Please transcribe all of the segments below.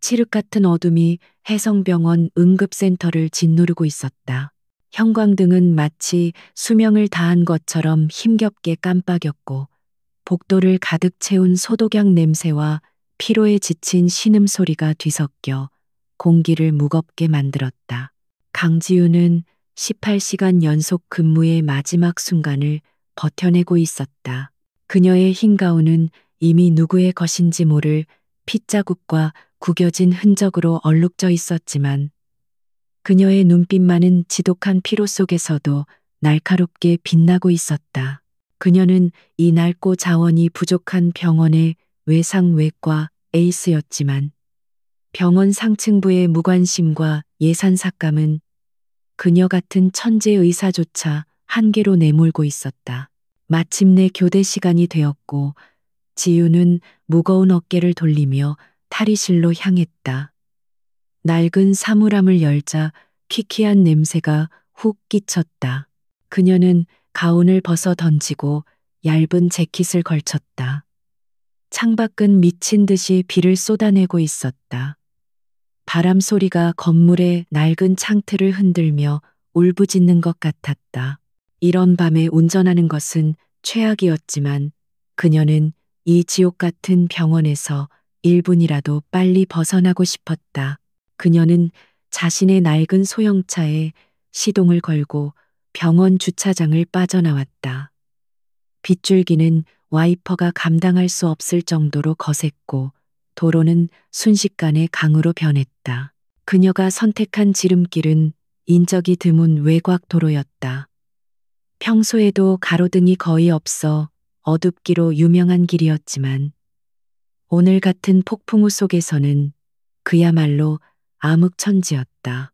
칠흑 같은 어둠이 해성병원 응급센터를 짓누르고 있었다. 형광등은 마치 수명을 다한 것처럼 힘겹게 깜빡였고 복도를 가득 채운 소독약 냄새와 피로에 지친 신음소리가 뒤섞여 공기를 무겁게 만들었다. 강지우는 18시간 연속 근무의 마지막 순간을 버텨내고 있었다. 그녀의 흰 가운은 이미 누구의 것인지 모를 핏자국과 구겨진 흔적으로 얼룩져 있었지만 그녀의 눈빛만은 지독한 피로 속에서도 날카롭게 빛나고 있었다. 그녀는 이 낡고 자원이 부족한 병원의 외상외과 에이스였지만 병원 상층부의 무관심과 예산 삭감은 그녀 같은 천재 의사조차 한계로 내몰고 있었다. 마침내 교대 시간이 되었고 지유는 무거운 어깨를 돌리며 탈의실로 향했다. 낡은 사물함을 열자 퀴퀴한 냄새가 훅 끼쳤다. 그녀는 가운을 벗어 던지고 얇은 재킷을 걸쳤다. 창밖은 미친 듯이 비를 쏟아내고 있었다. 바람 소리가 건물의 낡은 창틀을 흔들며 울부짖는 것 같았다. 이런 밤에 운전하는 것은 최악이었지만 그녀는 이 지옥 같은 병원에서 1분이라도 빨리 벗어나고 싶었다. 그녀는 자신의 낡은 소형차에 시동을 걸고 병원 주차장을 빠져나왔다. 빗줄기는 와이퍼가 감당할 수 없을 정도로 거셌고 도로는 순식간에 강으로 변했다. 그녀가 선택한 지름길은 인적이 드문 외곽 도로였다. 평소에도 가로등이 거의 없어 어둡기로 유명한 길이었지만 오늘 같은 폭풍우 속에서는 그야말로 암흑천지였다.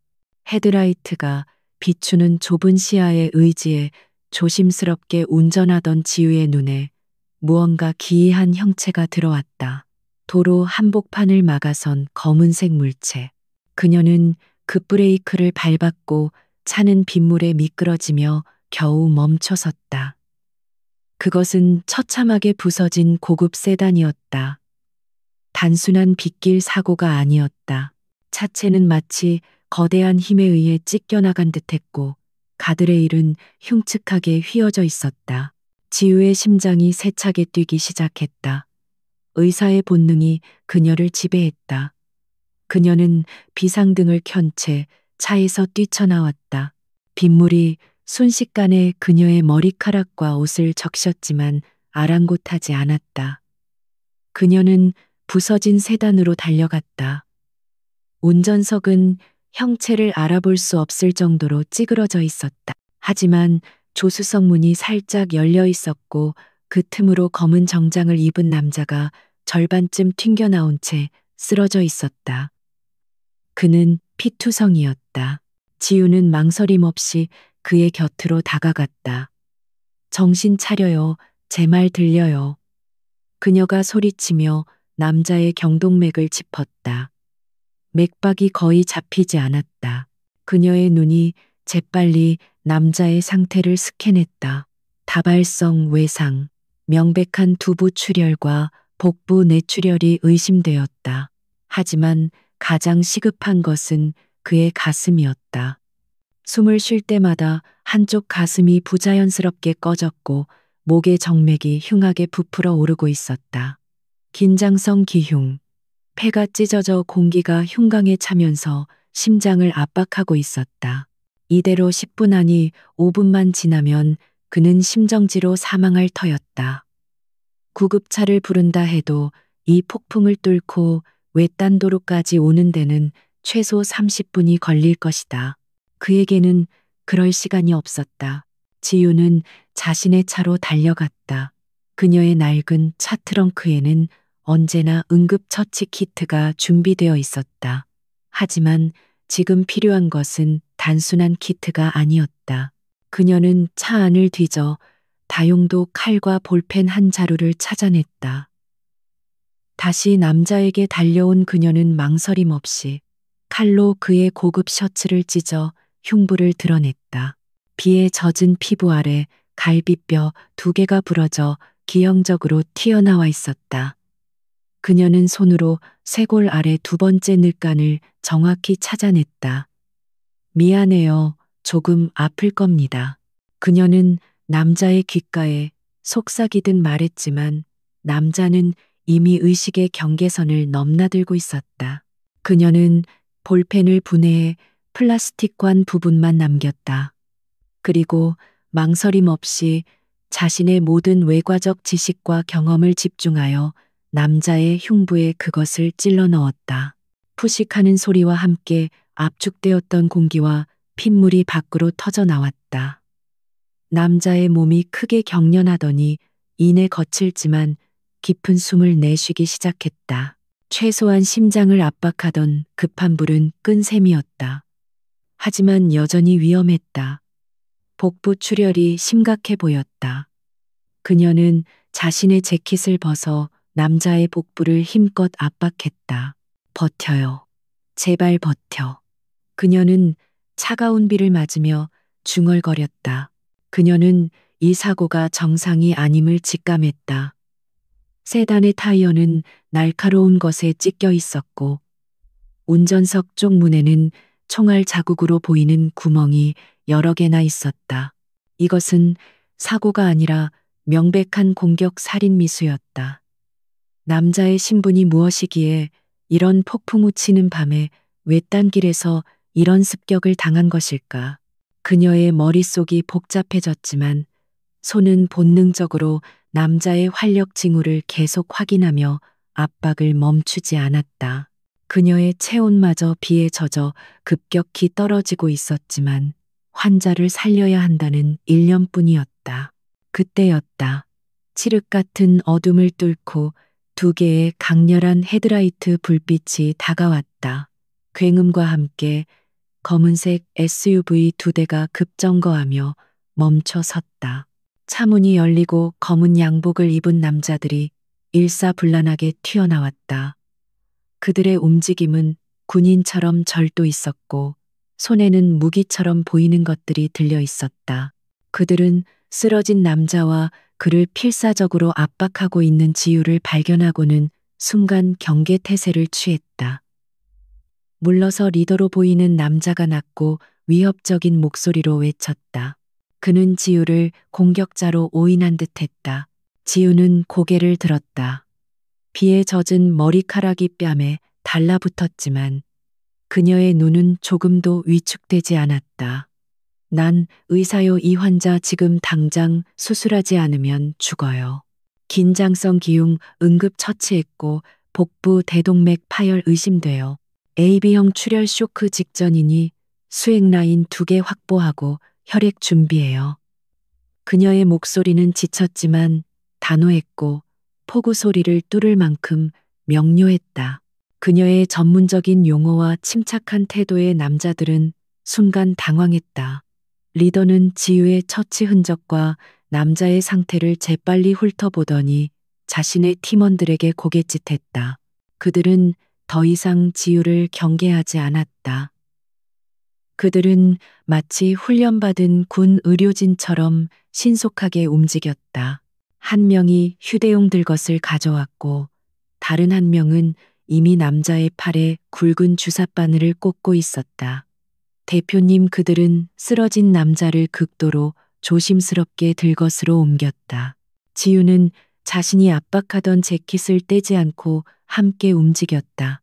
헤드라이트가 비추는 좁은 시야의 의지에 조심스럽게 운전하던 지우의 눈에 무언가 기이한 형체가 들어왔다. 도로 한복판을 막아선 검은색 물체. 그녀는 급브레이크를 밟았고 차는 빗물에 미끄러지며 겨우 멈춰섰다. 그것은 처참하게 부서진 고급 세단이었다. 단순한 빗길 사고가 아니었다. 차체는 마치 거대한 힘에 의해 찢겨나간 듯했고 가드레일은 흉측하게 휘어져 있었다. 지우의 심장이 세차게 뛰기 시작했다. 의사의 본능이 그녀를 지배했다. 그녀는 비상등을 켠 채 차에서 뛰쳐나왔다. 빗물이 순식간에 그녀의 머리카락과 옷을 적셨지만 아랑곳하지 않았다. 그녀는 부서진 세단으로 달려갔다. 운전석은 형체를 알아볼 수 없을 정도로 찌그러져 있었다. 하지만 조수석 문이 살짝 열려 있었고 그 틈으로 검은 정장을 입은 남자가 절반쯤 튕겨나온 채 쓰러져 있었다. 그는 피투성이었다. 지우는 망설임 없이 그의 곁으로 다가갔다. 정신 차려요. 제 말 들려요. 그녀가 소리치며 남자의 경동맥을 짚었다. 맥박이 거의 잡히지 않았다. 그녀의 눈이 재빨리 남자의 상태를 스캔했다. 다발성 외상, 명백한 두부 출혈과 복부 내출혈이 의심되었다. 하지만 가장 시급한 것은 그의 가슴이었다. 숨을 쉴 때마다 한쪽 가슴이 부자연스럽게 꺼졌고 목의 정맥이 흉하게 부풀어 오르고 있었다. 긴장성 기흉. 폐가 찢어져 공기가 흉강에 차면서 심장을 압박하고 있었다. 이대로 10분 아니 5분만 지나면 그는 심정지로 사망할 터였다. 구급차를 부른다 해도 이 폭풍을 뚫고 외딴 도로까지 오는 데는 최소 30분이 걸릴 것이다. 그에게는 그럴 시간이 없었다. 지유는 자신의 차로 달려갔다. 그녀의 낡은 차 트렁크에는 언제나 응급처치 키트가 준비되어 있었다. 하지만 지금 필요한 것은 단순한 키트가 아니었다. 그녀는 차 안을 뒤져 다용도 칼과 볼펜 한 자루를 찾아냈다. 다시 남자에게 달려온 그녀는 망설임 없이 칼로 그의 고급 셔츠를 찢어 흉부를 드러냈다. 비에 젖은 피부 아래 갈비뼈 2개가 부러져 기형적으로 튀어나와 있었다. 그녀는 손으로 쇄골 아래 두 번째 늑간을 정확히 찾아냈다. 미안해요. 조금 아플 겁니다. 그녀는 남자의 귓가에 속삭이듯 말했지만 남자는 이미 의식의 경계선을 넘나들고 있었다. 그녀는 볼펜을 분해해 플라스틱관 부분만 남겼다. 그리고 망설임 없이 자신의 모든 외과적 지식과 경험을 집중하여 남자의 흉부에 그것을 찔러 넣었다. 푸식하는 소리와 함께 압축되었던 공기와 핏물이 밖으로 터져 나왔다. 남자의 몸이 크게 경련하더니 이내 거칠지만 깊은 숨을 내쉬기 시작했다. 최소한 심장을 압박하던 급한 불은 끈 셈이었다. 하지만 여전히 위험했다. 복부 출혈이 심각해 보였다. 그녀는 자신의 재킷을 벗어 남자의 복부를 힘껏 압박했다. 버텨요. 제발 버텨. 그녀는 차가운 비를 맞으며 중얼거렸다. 그녀는 이 사고가 정상이 아님을 직감했다. 세단의 타이어는 날카로운 것에 찢겨 있었고 운전석 쪽 문에는 총알 자국으로 보이는 구멍이 여러 개나 있었다. 이것은 사고가 아니라 명백한 공격 살인 미수였다. 남자의 신분이 무엇이기에 이런 폭풍 우치는 밤에 외딴 길에서 이런 습격을 당한 것일까? 그녀의 머릿속이 복잡해졌지만 손은 본능적으로 남자의 활력 징후를 계속 확인하며 압박을 멈추지 않았다. 그녀의 체온마저 비에 젖어 급격히 떨어지고 있었지만 환자를 살려야 한다는 일념뿐이었다. 그때였다. 칠흑 같은 어둠을 뚫고 두 개의 강렬한 헤드라이트 불빛이 다가왔다. 굉음과 함께 검은색 SUV 두 대가 급정거하며 멈춰 섰다. 차문이 열리고 검은 양복을 입은 남자들이 일사불란하게 튀어나왔다. 그들의 움직임은 군인처럼 절도 있었고 손에는 무기처럼 보이는 것들이 들려 있었다. 그들은 쓰러진 남자와 그를 필사적으로 압박하고 있는 지유를 발견하고는 순간 경계 태세를 취했다. 물러서 리더로 보이는 남자가 낮고 위협적인 목소리로 외쳤다. 그는 지유를 공격자로 오인한 듯했다. 지유는 고개를 들었다. 비에 젖은 머리카락이 뺨에 달라붙었지만 그녀의 눈은 조금도 위축되지 않았다. 난 의사요. 이 환자 지금 당장 수술하지 않으면 죽어요. 긴장성 기흉 응급 처치했고 복부 대동맥 파열 의심돼요. AB형 출혈 쇼크 직전이니 수액 라인 2개 확보하고 혈액 준비해요. 그녀의 목소리는 지쳤지만 단호했고 폭우 소리를 뚫을 만큼 명료했다. 그녀의 전문적인 용어와 침착한 태도의 남자들은 순간 당황했다. 리더는 지유의 처치 흔적과 남자의 상태를 재빨리 훑어보더니 자신의 팀원들에게 고갯짓했다. 그들은 더 이상 지유를 경계하지 않았다. 그들은 마치 훈련받은 군 의료진처럼 신속하게 움직였다. 한 명이 휴대용 들것을 가져왔고 다른 한 명은 이미 남자의 팔에 굵은 주사바늘을 꽂고 있었다. 대표님, 그들은 쓰러진 남자를 극도로 조심스럽게 들것으로 옮겼다. 지유는 자신이 압박하던 재킷을 떼지 않고 함께 움직였다.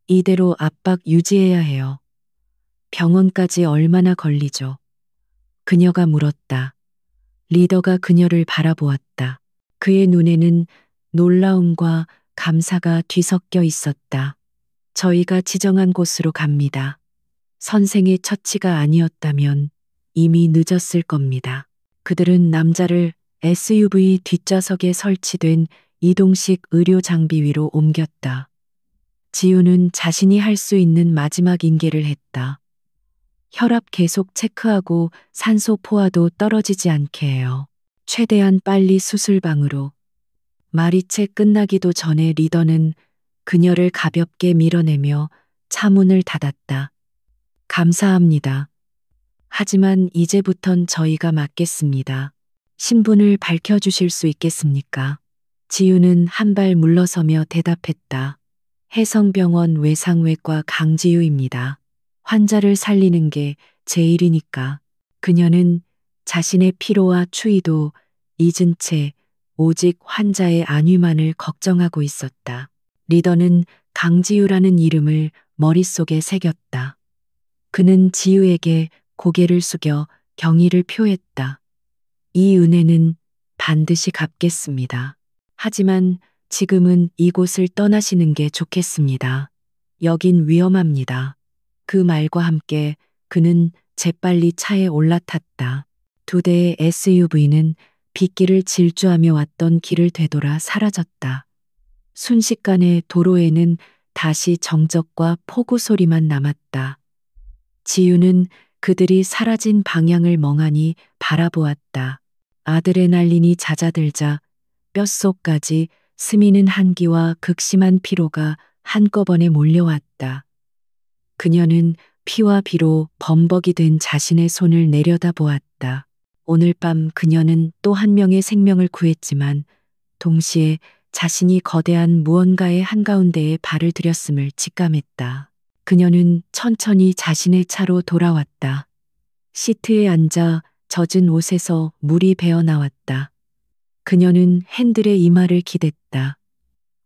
이대로 압박 유지해야 해요. 병원까지 얼마나 걸리죠? 그녀가 물었다. 리더가 그녀를 바라보았다. 그의 눈에는 놀라움과 감사가 뒤섞여 있었다. 저희가 지정한 곳으로 갑니다. 선생의 처치가 아니었다면 이미 늦었을 겁니다. 그들은 남자를 SUV 뒷좌석에 설치된 이동식 의료 장비 위로 옮겼다. 지우는 자신이 할 수 있는 마지막 인계를 했다. 혈압 계속 체크하고 산소 포화도 떨어지지 않게 해요. 최대한 빨리 수술방으로. 말이 채 끝나기도 전에 리더는 그녀를 가볍게 밀어내며 차문을 닫았다. 감사합니다. 하지만 이제부턴 저희가 맡겠습니다. 신분을 밝혀주실 수 있겠습니까? 지유는 한 발 물러서며 대답했다. 해성병원 외상외과 강지유입니다. 환자를 살리는 게 제 일이니까. 그녀는 자신의 피로와 추위도 잊은 채 오직 환자의 안위만을 걱정하고 있었다. 리더는 강지유라는 이름을 머릿속에 새겼다. 그는 지유에게 고개를 숙여 경의를 표했다. 이 은혜는 반드시 갚겠습니다. 하지만 지금은 이곳을 떠나시는 게 좋겠습니다. 여긴 위험합니다. 그 말과 함께 그는 재빨리 차에 올라탔다. 두 대의 SUV는 빗길을 질주하며 왔던 길을 되돌아 사라졌다. 순식간에 도로에는 다시 정적과 폭우 소리만 남았다. 지유는 그들이 사라진 방향을 멍하니 바라보았다. 아드레날린이 잦아들자 뼛속까지 스미는 한기와 극심한 피로가 한꺼번에 몰려왔다. 그녀는 피와 비로 범벅이 된 자신의 손을 내려다보았다. 오늘 밤 그녀는 또 한 명의 생명을 구했지만 동시에 자신이 거대한 무언가의 한가운데에 발을 들였음을 직감했다. 그녀는 천천히 자신의 차로 돌아왔다. 시트에 앉아 젖은 옷에서 물이 배어 나왔다. 그녀는 핸들에 이마를 기댔다.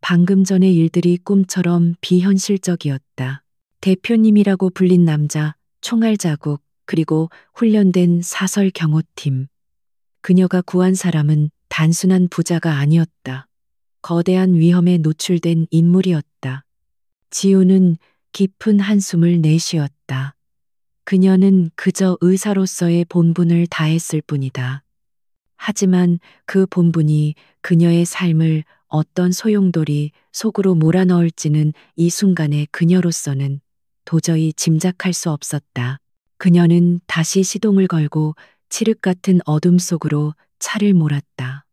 방금 전의 일들이 꿈처럼 비현실적이었다. 대표님이라고 불린 남자, 총알 자국, 그리고 훈련된 사설 경호팀. 그녀가 구한 사람은 단순한 부자가 아니었다. 거대한 위험에 노출된 인물이었다. 지우는 깊은 한숨을 내쉬었다. 그녀는 그저 의사로서의 본분을 다했을 뿐이다. 하지만 그 본분이 그녀의 삶을 어떤 소용돌이 속으로 몰아넣을지는 이 순간의 그녀로서는 도저히 짐작할 수 없었다. 그녀는 다시 시동을 걸고 칠흑 같은 어둠 속으로 차를 몰았다.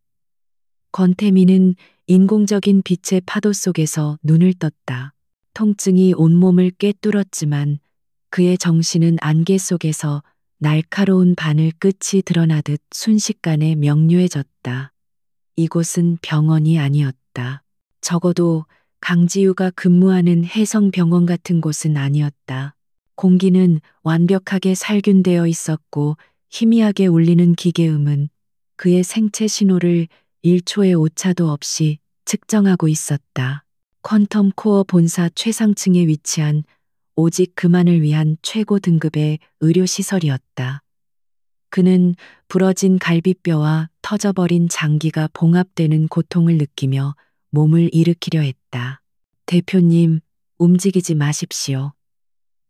권태민은 인공적인 빛의 파도 속에서 눈을 떴다. 통증이 온몸을 꿰뚫었지만 그의 정신은 안개 속에서 날카로운 바늘 끝이 드러나듯 순식간에 명료해졌다. 이곳은 병원이 아니었다. 적어도 강지유가 근무하는 해성병원 같은 곳은 아니었다. 공기는 완벽하게 살균되어 있었고 희미하게 울리는 기계음은 그의 생체 신호를 1초의 오차도 없이 측정하고 있었다. 퀀텀 코어 본사 최상층에 위치한 오직 그만을 위한 최고 등급의 의료시설이었다. 그는 부러진 갈비뼈와 터져버린 장기가 봉합되는 고통을 느끼며 몸을 일으키려 했다. 대표님, 움직이지 마십시오.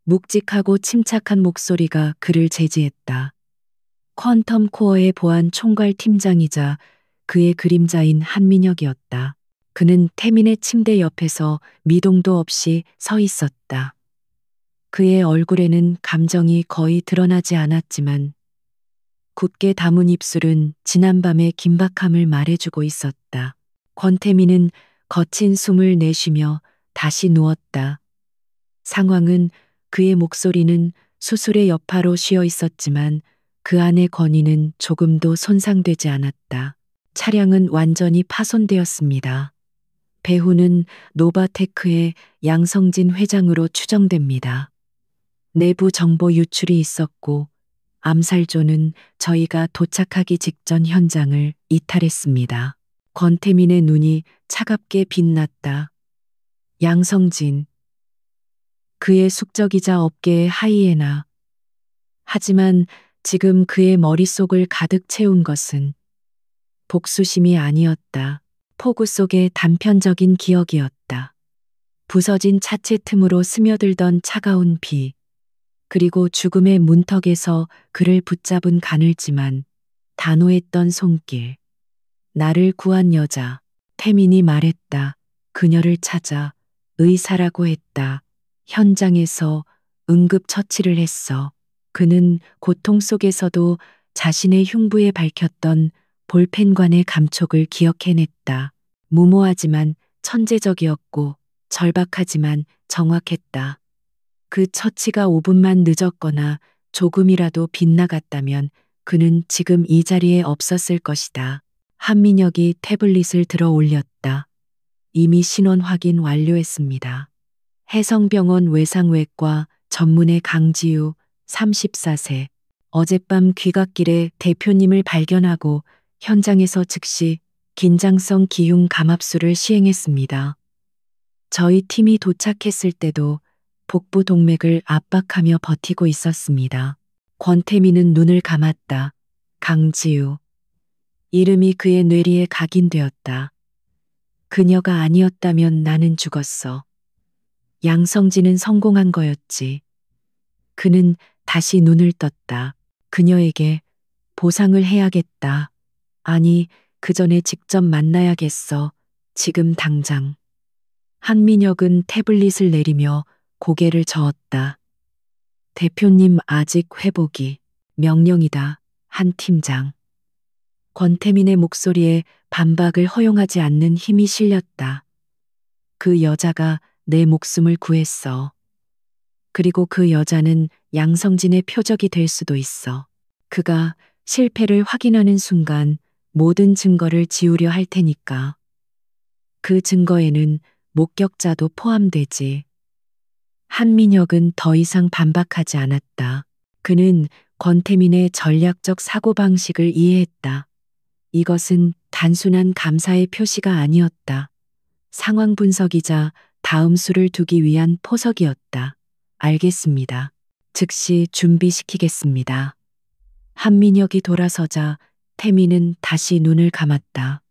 묵직하고 침착한 목소리가 그를 제지했다. 퀀텀 코어의 보안 총괄 팀장이자 그의 그림자인 한민혁이었다. 그는 태민의 침대 옆에서 미동도 없이 서 있었다. 그의 얼굴에는 감정이 거의 드러나지 않았지만 굳게 담은 입술은 지난밤의 긴박함을 말해주고 있었다. 권태민은 거친 숨을 내쉬며 다시 누웠다. 상황은 그의 목소리는 수술의 여파로 쉬어 있었지만 그 안의 권위는 조금도 손상되지 않았다. 차량은 완전히 파손되었습니다. 배후는 노바테크의 양성진 회장으로 추정됩니다. 내부 정보 유출이 있었고 암살조는 저희가 도착하기 직전 현장을 이탈했습니다. 권태민의 눈이 차갑게 빛났다. 양성진. 그의 숙적이자 업계의 하이에나. 하지만 지금 그의 머릿속을 가득 채운 것은 복수심이 아니었다. 폭우 속의 단편적인 기억이었다. 부서진 차체 틈으로 스며들던 차가운 비. 그리고 죽음의 문턱에서 그를 붙잡은 가늘지만 단호했던 손길. 나를 구한 여자. 태민이 말했다. 그녀를 찾아 의사라고 했다. 현장에서 응급처치를 했어. 그는 고통 속에서도 자신의 흉부에 밝혔던 볼펜관의 감촉을 기억해냈다. 무모하지만 천재적이었고 절박하지만 정확했다. 그 처치가 5분만 늦었거나 조금이라도 빗나갔다면 그는 지금 이 자리에 없었을 것이다. 한민혁이 태블릿을 들어 올렸다. 이미 신원 확인 완료했습니다. 해성병원 외상외과 전문의 강지우 34세. 어젯밤 귀갓길에 대표님을 발견하고 현장에서 즉시 긴장성 기흉 감압술을 시행했습니다. 저희 팀이 도착했을 때도 복부 동맥을 압박하며 버티고 있었습니다. 권태민은 눈을 감았다. 강지우. 이름이 그의 뇌리에 각인되었다. 그녀가 아니었다면 나는 죽었어. 양성진은 성공한 거였지. 그는 다시 눈을 떴다. 그녀에게 보상을 해야겠다. 아니, 그 전에 직접 만나야겠어. 지금 당장. 한민혁은 태블릿을 내리며 고개를 저었다. 대표님 아직 회복이. 명령이다. 한 팀장. 권태민의 목소리에 반박을 허용하지 않는 힘이 실렸다. 그 여자가 내 목숨을 구했어. 그리고 그 여자는 양성진의 표적이 될 수도 있어. 그가 실패를 확인하는 순간 모든 증거를 지우려 할 테니까. 그 증거에는 목격자도 포함되지. 한민혁은 더 이상 반박하지 않았다. 그는 권태민의 전략적 사고방식을 이해했다. 이것은 단순한 감사의 표시가 아니었다. 상황 분석이자 다음 수를 두기 위한 포석이었다. 알겠습니다. 즉시 준비시키겠습니다. 한민혁이 돌아서자 태민은 다시 눈을 감았다.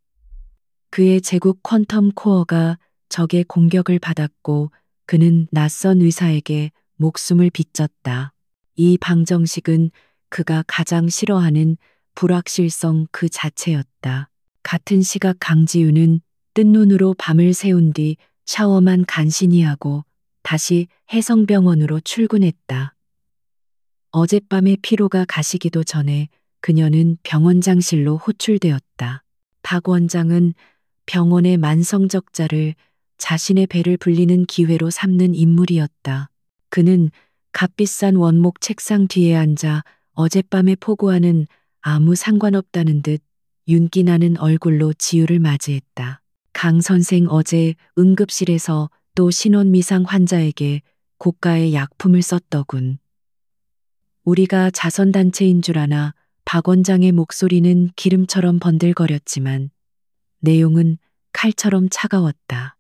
그의 제국 퀀텀 코어가 적의 공격을 받았고 그는 낯선 의사에게 목숨을 비쳤다. 이 방정식은 그가 가장 싫어하는 불확실성 그 자체였다. 같은 시각 강지우는 뜬 눈으로 밤을 새운 뒤 샤워만 간신히 하고 다시 해성병원으로 출근했다. 어젯밤의 피로가 가시기도 전에 그녀는 병원장실로 호출되었다. 박 원장은 병원의 만성적자를 자신의 배를 불리는 기회로 삼는 인물이었다. 그는 값비싼 원목 책상 뒤에 앉아 어젯밤의 폭우와는 아무 상관없다는 듯 윤기 나는 얼굴로 지우를 맞이했다. 강 선생 어제 응급실에서 또 신원미상 환자에게 고가의 약품을 썼더군. 우리가 자선단체인 줄 아나 박 원장의 목소리는 기름처럼 번들거렸지만 내용은 칼처럼 차가웠다.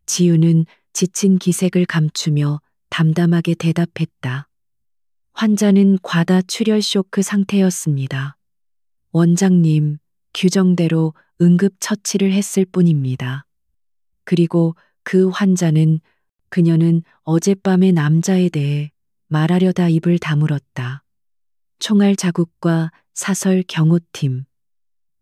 지우는 지친 기색을 감추며 담담하게 대답했다. 환자는 과다 출혈 쇼크 상태였습니다. 원장님, 규정대로 응급 처치를 했을 뿐입니다. 그리고 그 환자는 그녀는 어젯밤의 남자에 대해 말하려다 입을 다물었다. 총알 자국과 사설 경호팀.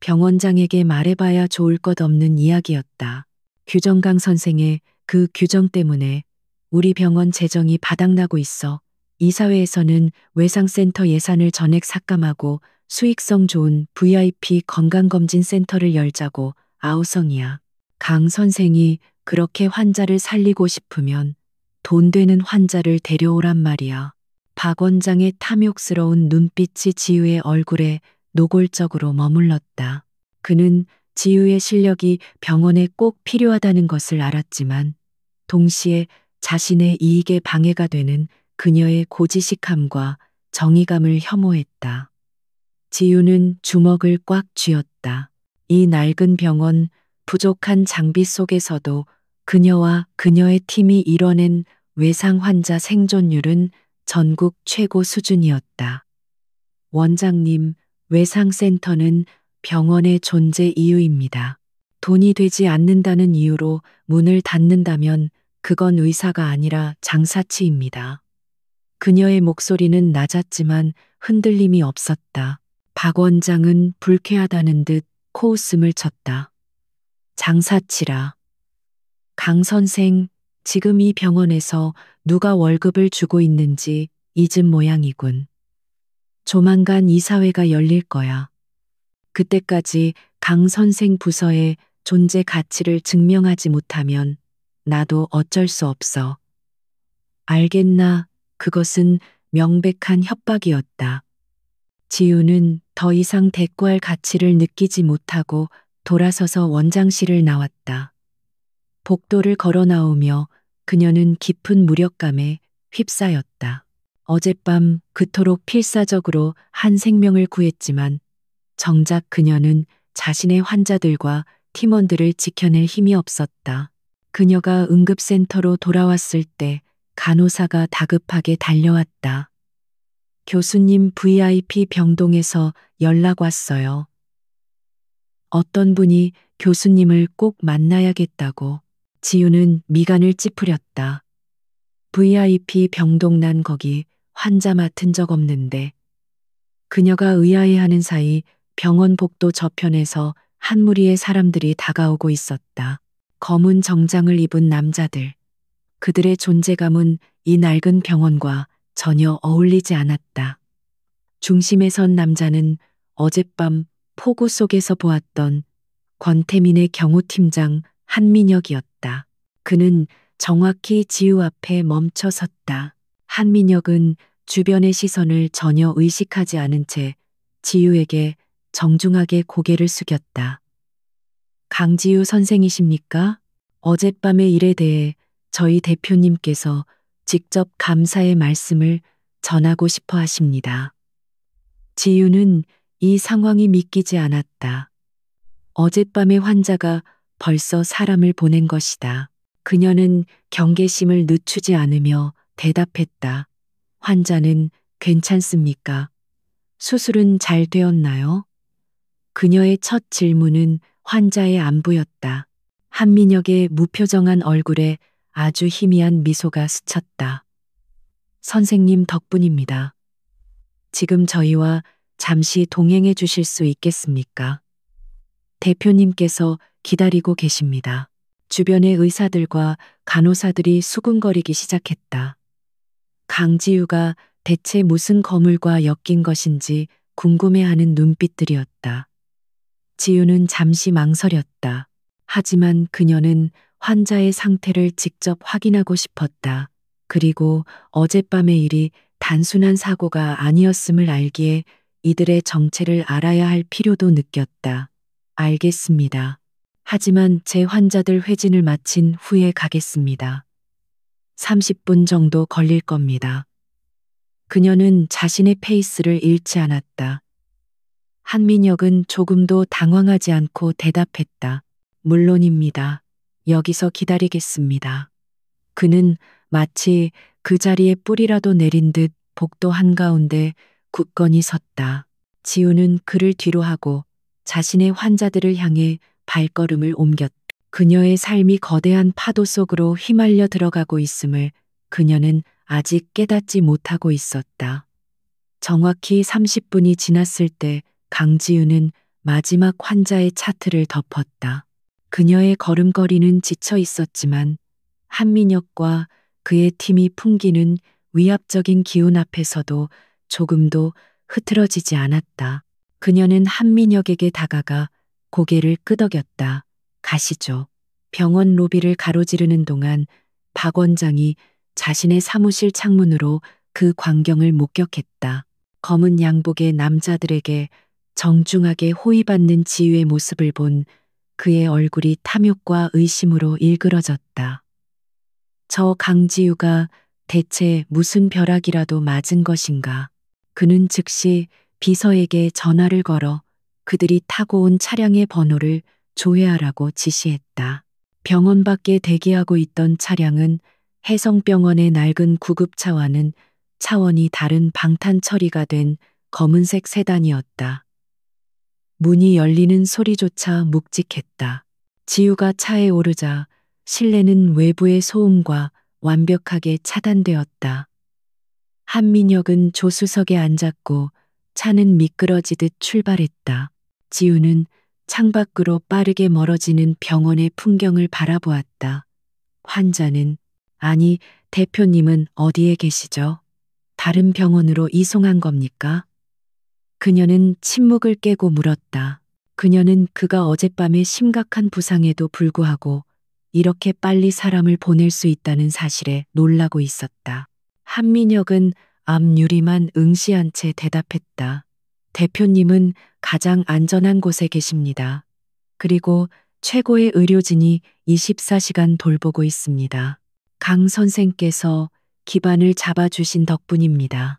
병원장에게 말해봐야 좋을 것 없는 이야기였다. 규정강 선생의 그 규정 때문에 우리 병원 재정이 바닥나고 있어. 이사회에서는 외상센터 예산을 전액 삭감하고 수익성 좋은 VIP 건강검진센터를 열자고 아우성이야. 강 선생이 그렇게 환자를 살리고 싶으면 돈 되는 환자를 데려오란 말이야. 박 원장의 탐욕스러운 눈빛이 지우의 얼굴에 노골적으로 머물렀다. 그는 지우의 실력이 병원에 꼭 필요하다는 것을 알았지만 동시에 자신의 이익에 방해가 되는 그녀의 고지식함과 정의감을 혐오했다. 지우는 주먹을 꽉 쥐었다. 이 낡은 병원, 부족한 장비 속에서도 그녀와 그녀의 팀이 이뤄낸 외상 환자 생존율은 전국 최고 수준이었다. 원장님, 외상센터는 병원의 존재 이유입니다. 돈이 되지 않는다는 이유로 문을 닫는다면 그건 의사가 아니라 장사치입니다. 그녀의 목소리는 낮았지만 흔들림이 없었다. 박 원장은 불쾌하다는 듯 코웃음을 쳤다. 장사치라. 강 선생, 지금 이 병원에서 누가 월급을 주고 있는지 잊은 모양이군. 조만간 이사회가 열릴 거야. 그때까지 강 선생 부서의 존재 가치를 증명하지 못하면 나도 어쩔 수 없어. 알겠나? 그것은 명백한 협박이었다. 지우는 더 이상 대꾸할 가치를 느끼지 못하고 돌아서서 원장실을 나왔다. 복도를 걸어 나오며 그녀는 깊은 무력감에 휩싸였다. 어젯밤 그토록 필사적으로 한 생명을 구했지만 정작 그녀는 자신의 환자들과 팀원들을 지켜낼 힘이 없었다. 그녀가 응급센터로 돌아왔을 때 간호사가 다급하게 달려왔다. 교수님 VIP 병동에서 연락 왔어요. 어떤 분이 교수님을 꼭 만나야겠다고. 지우는 미간을 찌푸렸다. VIP 병동 난 거기 환자 맡은 적 없는데. 그녀가 의아해하는 사이 병원 복도 저편에서 한 무리의 사람들이 다가오고 있었다. 검은 정장을 입은 남자들. 그들의 존재감은 이 낡은 병원과 전혀 어울리지 않았다. 중심에 선 남자는 어젯밤 폭우 속에서 보았던 권태민의 경호팀장 한민혁이었다. 그는 정확히 지우 앞에 멈춰 섰다. 한민혁은 주변의 시선을 전혀 의식하지 않은 채 지우에게 정중하게 고개를 숙였다. 강지우 선생이십니까? 어젯밤의 일에 대해 저희 대표님께서 직접 감사의 말씀을 전하고 싶어 하십니다. 지우는 이 상황이 믿기지 않았다. 어젯밤의 환자가 벌써 사람을 보낸 것이다. 그녀는 경계심을 늦추지 않으며 대답했다. 환자는 괜찮습니까? 수술은 잘 되었나요? 그녀의 첫 질문은 환자의 안부였다. 한민혁의 무표정한 얼굴에 아주 희미한 미소가 스쳤다. 선생님 덕분입니다. 지금 저희와 잠시 동행해 주실 수 있겠습니까? 대표님께서 기다리고 계십니다. 주변의 의사들과 간호사들이 수군거리기 시작했다. 강지우가 대체 무슨 거물과 엮인 것인지 궁금해하는 눈빛들이었다. 지우는 잠시 망설였다. 하지만 그녀는 환자의 상태를 직접 확인하고 싶었다. 그리고 어젯밤의 일이 단순한 사고가 아니었음을 알기에 이들의 정체를 알아야 할 필요도 느꼈다. 알겠습니다. 하지만 제 환자들 회진을 마친 후에 가겠습니다. 30분 정도 걸릴 겁니다. 그녀는 자신의 페이스를 잃지 않았다. 한민혁은 조금도 당황하지 않고 대답했다. 물론입니다. 여기서 기다리겠습니다. 그는 마치 그 자리에 뿌리라도 내린 듯 복도 한가운데 굳건히 섰다. 지우는 그를 뒤로 하고 자신의 환자들을 향해 발걸음을 옮겼다. 그녀의 삶이 거대한 파도 속으로 휘말려 들어가고 있음을 그녀는 아직 깨닫지 못하고 있었다. 정확히 30분이 지났을 때 강지우는 마지막 환자의 차트를 덮었다. 그녀의 걸음걸이는 지쳐 있었지만 한민혁과 그의 팀이 풍기는 위압적인 기운 앞에서도 조금도 흐트러지지 않았다. 그녀는 한민혁에게 다가가 고개를 끄덕였다. 가시죠. 병원 로비를 가로지르는 동안 박 원장이 자신의 사무실 창문으로 그 광경을 목격했다. 검은 양복의 남자들에게 정중하게 호위받는 지유의 모습을 본 그의 얼굴이 탐욕과 의심으로 일그러졌다. 저 강지우가 대체 무슨 벼락이라도 맞은 것인가. 그는 즉시 비서에게 전화를 걸어 그들이 타고 온 차량의 번호를 조회하라고 지시했다. 병원 밖에 대기하고 있던 차량은 해성병원의 낡은 구급차와는 차원이 다른 방탄 처리가 된 검은색 세단이었다. 문이 열리는 소리조차 묵직했다. 지우가 차에 오르자 실내는 외부의 소음과 완벽하게 차단되었다. 한민혁은 조수석에 앉았고 차는 미끄러지듯 출발했다. 지우는 창밖으로 빠르게 멀어지는 병원의 풍경을 바라보았다. 환자는, 아니, 대표님은 어디에 계시죠? 다른 병원으로 이송한 겁니까? 그녀는 침묵을 깨고 물었다. 그녀는 그가 어젯밤의 심각한 부상에도 불구하고 이렇게 빨리 사람을 보낼 수 있다는 사실에 놀라고 있었다. 한민혁은 앞 유리만 응시한 채 대답했다. 대표님은 가장 안전한 곳에 계십니다. 그리고 최고의 의료진이 24시간 돌보고 있습니다. 강 선생께서 기반을 잡아주신 덕분입니다.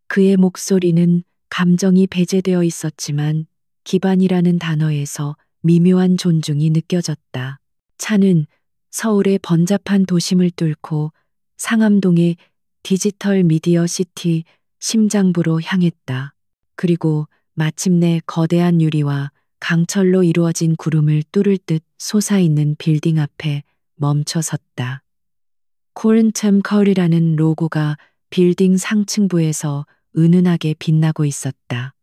그의 목소리는 감정이 배제되어 있었지만 기반이라는 단어에서 미묘한 존중이 느껴졌다. 차는 서울의 번잡한 도심을 뚫고 상암동의 디지털 미디어 시티 심장부로 향했다. 그리고 마침내 거대한 유리와 강철로 이루어진 구름을 뚫을 듯 솟아있는 빌딩 앞에 멈춰 섰다. 코른템 컬이라는 로고가 빌딩 상층부에서 은은하게 빛나고 있었다.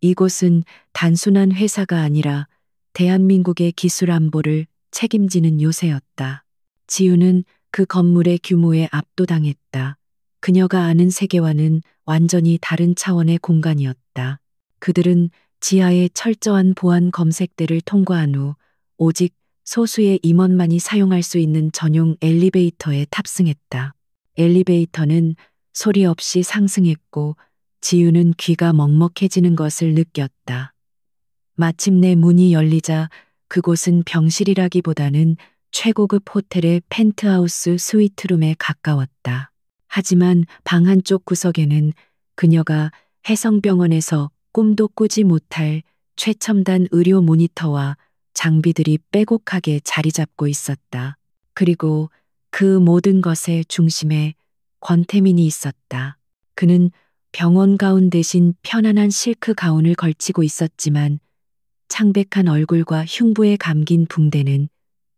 이곳은 단순한 회사가 아니라 대한민국의 기술 안보를 책임지는 요새였다. 지우는 그 건물의 규모에 압도당했다. 그녀가 아는 세계와는 완전히 다른 차원의 공간이었다. 그들은 지하의 철저한 보안 검색대를 통과한 후 오직 소수의 임원만이 사용할 수 있는 전용 엘리베이터에 탑승했다. 엘리베이터는 소리 없이 상승했고 지우는 귀가 먹먹해지는 것을 느꼈다. 마침내 문이 열리자 그곳은 병실이라기보다는 최고급 호텔의 펜트하우스 스위트룸에 가까웠다. 하지만 방 한쪽 구석에는 그녀가 해성병원에서 꿈도 꾸지 못할 최첨단 의료 모니터와 장비들이 빼곡하게 자리 잡고 있었다. 그리고 그 모든 것의 중심에 권태민이 있었다. 그는 병원 가운 대신 편안한 실크 가운을 걸치고 있었지만 창백한 얼굴과 흉부에 감긴 붕대는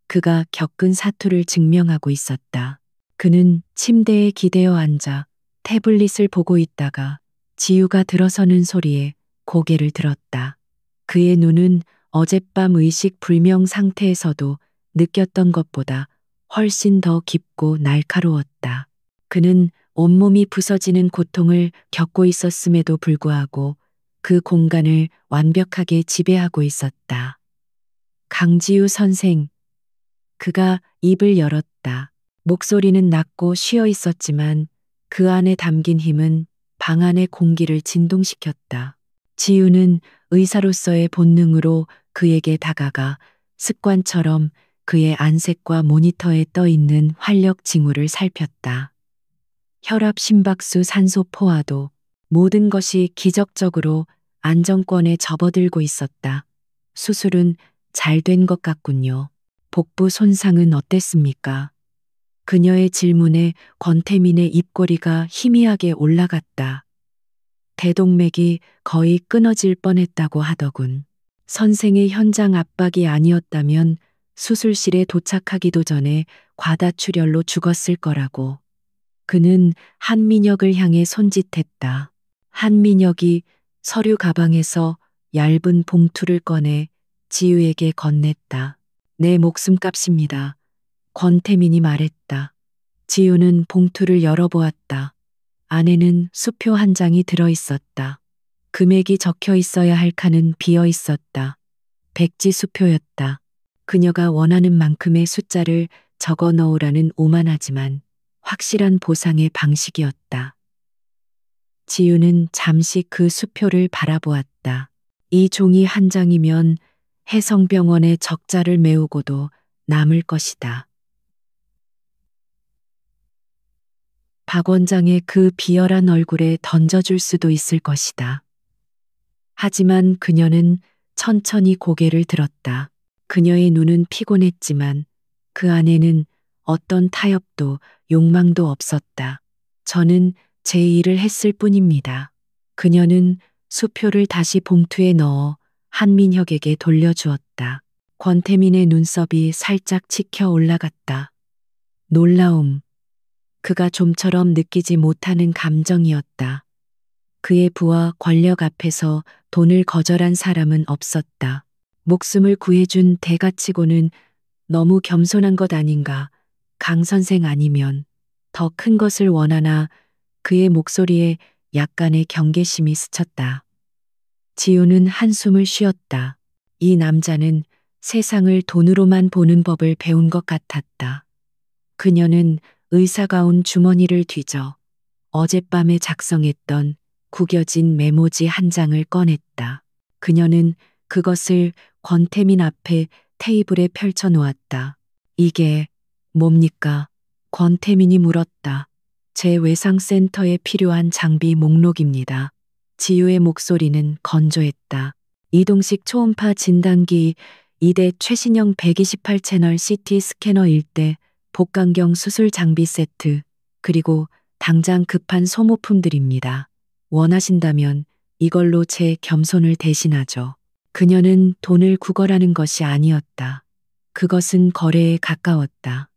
그가 겪은 사투를 증명하고 있었다. 그는 침대에 기대어 앉아 태블릿을 보고 있다가 지우가 들어서는 소리에 고개를 들었다. 그의 눈은 어젯밤 의식 불명 상태에서도 느꼈던 것보다 훨씬 더 깊고 날카로웠다. 그는 온몸이 부서지는 고통을 겪고 있었음에도 불구하고 그 공간을 완벽하게 지배하고 있었다. 강지우 선생. 그가 입을 열었다. 목소리는 낮고 쉬어 있었지만 그 안에 담긴 힘은 방 안의 공기를 진동시켰다. 지우는 의사로서의 본능으로 그에게 다가가 습관처럼 그의 안색과 모니터에 떠 있는 활력 징후를 살폈다. 혈압, 심박수, 산소 포화도 모든 것이 기적적으로 안정권에 접어들고 있었다. 수술은 잘 된 것 같군요. 복부 손상은 어땠습니까? 그녀의 질문에 권태민의 입꼬리가 희미하게 올라갔다. 대동맥이 거의 끊어질 뻔했다고 하더군. 선생의 현장 압박이 아니었다면 수술실에 도착하기도 전에 과다출혈로 죽었을 거라고. 그는 한민혁을 향해 손짓했다. 한민혁이 서류 가방에서 얇은 봉투를 꺼내 지우에게 건넸다. 내 목숨값입니다. 권태민이 말했다. 지우는 봉투를 열어보았다. 안에는 수표 한 장이 들어 있었다. 금액이 적혀 있어야 할 칸은 비어 있었다. 백지 수표였다. 그녀가 원하는 만큼의 숫자를 적어 넣으라는 오만하지만 확실한 보상의 방식이었다. 지우는 잠시 그 수표를 바라보았다. 이 종이 한 장이면 해성병원의 적자를 메우고도 남을 것이다. 박 원장의 그 비열한 얼굴에 던져줄 수도 있을 것이다. 하지만 그녀는 천천히 고개를 들었다. 그녀의 눈은 피곤했지만 그 안에는 어떤 타협도 욕망도 없었다. 저는 제 일을 했을 뿐입니다. 그녀는 수표를 다시 봉투에 넣어 한민혁에게 돌려주었다. 권태민의 눈썹이 살짝 치켜 올라갔다. 놀라움. 그가 좀처럼 느끼지 못하는 감정이었다. 그의 부와 권력 앞에서 돈을 거절한 사람은 없었다. 목숨을 구해준 대가치고는 너무 겸손한 것 아닌가. 강 선생 아니면 더 큰 것을 원하나. 그의 목소리에 약간의 경계심이 스쳤다. 지우는 한숨을 쉬었다. 이 남자는 세상을 돈으로만 보는 법을 배운 것 같았다. 그녀는 의사가운 주머니를 뒤져 어젯밤에 작성했던 구겨진 메모지 한 장을 꺼냈다. 그녀는 그것을 권태민 앞에 테이블에 펼쳐 놓았다. 이게 뭡니까? 권태민이 물었다. 제 외상센터에 필요한 장비 목록입니다. 지유의 목소리는 건조했다. 이동식 초음파 진단기 2대 최신형 128채널 CT 스캐너 1대 복강경 수술 장비 세트 그리고 당장 급한 소모품들입니다. 원하신다면 이걸로 제 겸손을 대신하죠. 그녀는 돈을 구걸하는 것이 아니었다. 그것은 거래에 가까웠다.